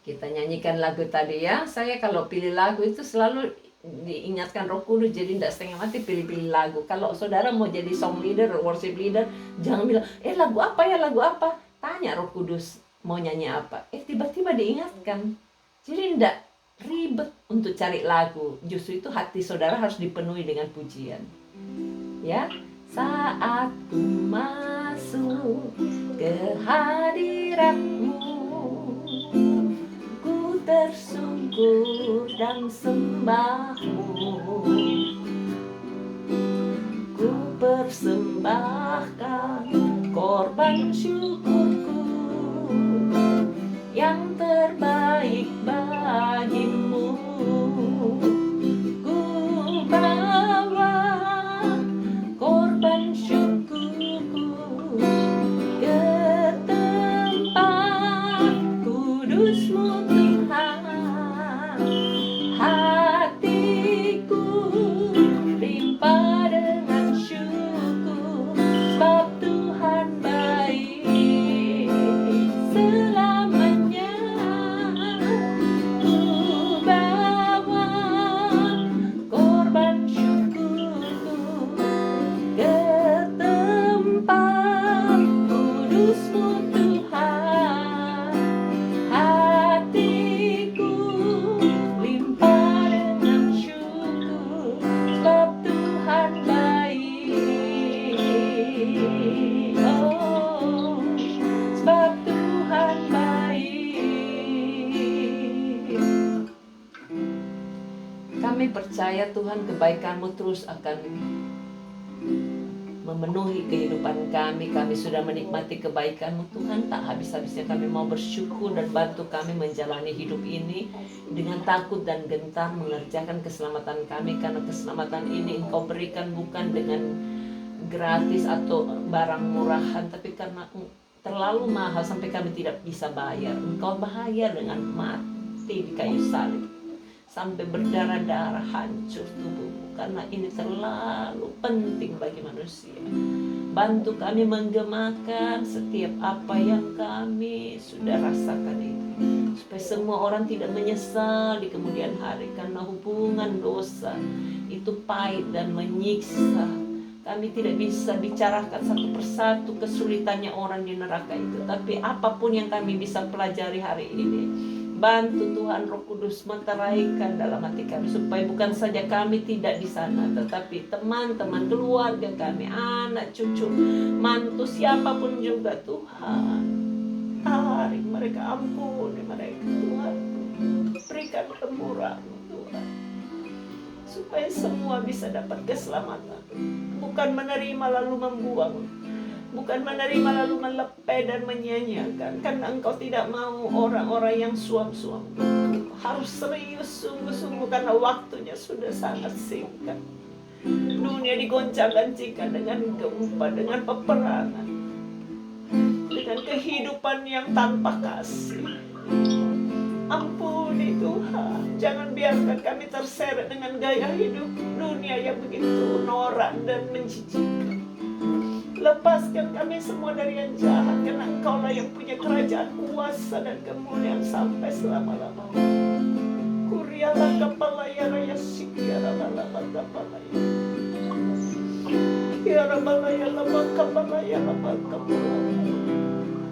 Kita nyanyikan lagu tadi ya. Saya kalau pilih lagu itu selalu diingatkan Roh Kudus, jadi tidak setengah mati pilih-pilih lagu. Kalau saudara mau jadi song leader, worship leader, jangan bilang, lagu apa ya, lagu apa? Tanya Roh Kudus mau nyanyi apa. Tiba-tiba diingatkan. Jadi tidak ribet untuk cari lagu. Justru itu hati saudara harus dipenuhi dengan pujian. Ya, saat ku masuk ke hadirat-Mu, ku tersungkur dan sembah-Mu. Ku persembahkan korban syukurku yang terbaik baik bagimu. Ku bawa korban syukurku ke tempat kudus-Mu Tuhan. Hatiku limpah dengan syukur, sebab Tuhan baik selamanya. Ku bawa korban syukurku ke tempat kudus-Mu Tuhan. Hatiku limpah dengan syukur, sebab Tuhan baik. Oh, sebab Tuhan baik. Kami percaya Tuhan, kebaikan-Mu terus akan memenuhi kehidupan kami. Kami sudah menikmati kebaikan-Mu Tuhan, tak habis-habisnya kami mau bersyukur, dan bantu kami menjalani hidup ini dengan takut dan gentar mengerjakan keselamatan kami, karena keselamatan ini Engkau berikan bukan dengan gratis atau barang murahan, tapi karena terlalu mahal sampai kami tidak bisa bayar. Engkau bayar dengan mati di kayu salib sampai berdarah-darah, hancur tubuhmu, karena ini terlalu penting bagi manusia. Bantu kami menggemakan setiap apa yang kami sudah rasakan itu, supaya semua orang tidak menyesal di kemudian hari, karena hubungan dosa itu pahit dan menyiksa. Kami tidak bisa bicarakan satu persatu kesulitannya orang di neraka itu, tapi apapun yang kami bisa pelajari hari ini, bantu Tuhan Roh Kudus meteraikan dalam hati kami, supaya bukan saja kami tidak di sana, tetapi teman-teman, keluarga kami, anak cucu, mantu, siapapun juga Tuhan, tarik mereka, ampuni mereka Tuhan, berikan kemurahan-Mu Tuhan, supaya semua bisa dapat keselamatan. Bukan menerima lalu membuang, bukan menerima lalu melepeh dan menyia-nyiakan, karena Engkau tidak mau orang-orang yang suam-suam. Harus serius sungguh-sungguh, karena waktunya sudah sangat singkat. Dunia digoncang-gancingkan dengan gempa, dengan peperangan, dengan kehidupan yang tanpa kasih. Ampuni Tuhan, jangan biarkan kami terseret dengan gaya hidup dunia yang begitu norak dan menjijikkan. Lepaskan kami semua dari yang jahat, karena Engkaulah yang punya kerajaan, kuasa dan kemuliaan sampai selama-lamanya. Kurialah kepala ya raya sikiara balaba kepala ya. Kiara balaya laba kepala ya laba kepala.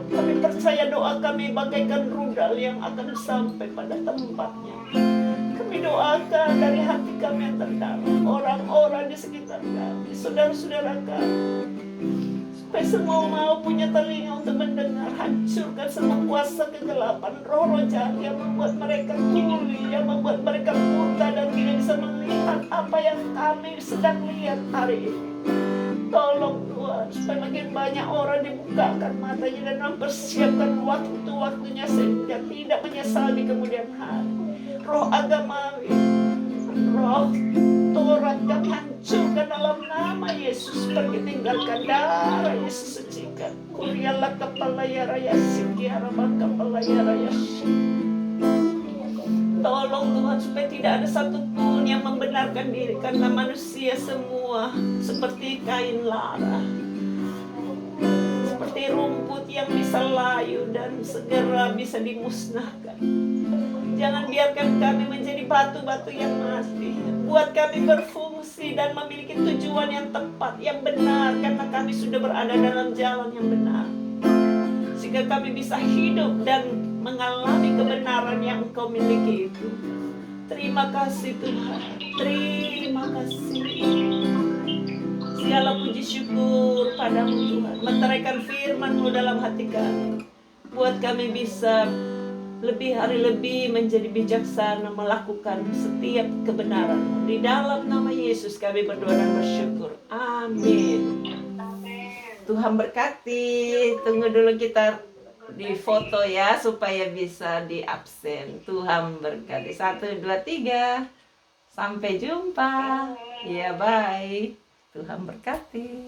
Kami percaya doa kami bagaikan rudal yang akan sampai pada tempatnya. Kami doakan dari hati kami yang terdalam, orang-orang di sekitar kami, saudara-saudara kami, supaya semua mau punya telinga untuk mendengar. Hancurkan semua kuasa kegelapan, roh-roh jahat yang membuat mereka tuli, yang membuat mereka buta dan tidak bisa melihat apa yang kami sedang lihat hari ini. Tolong Tuhan, supaya makin banyak orang dibukakan matanya dan mempersiapkan waktu-waktunya sehingga tidak menyesal di kemudian hari. Roh agamawi, roh Taurat kami hancurkan dalam nama Yesus. Pergi tinggalkan, darah Yesus sucikan. Kurialah kepala ya raya sikiara kepala ya raya. Tolong Tuhan, supaya tidak ada satupun yang membenarkan diri, karena manusia semua seperti kain lara, seperti rumput yang bisa layu dan segera bisa dimusnahkan. Jangan biarkan kami menjadi batu-batu yang mati. Buat kami berfungsi dan memiliki tujuan yang tepat, yang benar, karena kami sudah berada dalam jalan yang benar, sehingga kami bisa hidup dan mengalami kebenaran yang Engkau miliki itu. Terima kasih Tuhan, terima kasih. Segala puji syukur padamu Tuhan. Meteraikan firman-Mu dalam hati kami, buat kami bisa lebih hari lebih menjadi bijaksana melakukan setiap kebenaran-Mu. Di dalam nama Yesus kami berdoa dan bersyukur. Amin. Tuhan berkati. Tunggu dulu kita di foto ya supaya bisa di absen. Tuhan berkati. 1, 2, 3. Sampai jumpa. Ya, bye. Tuhan berkati.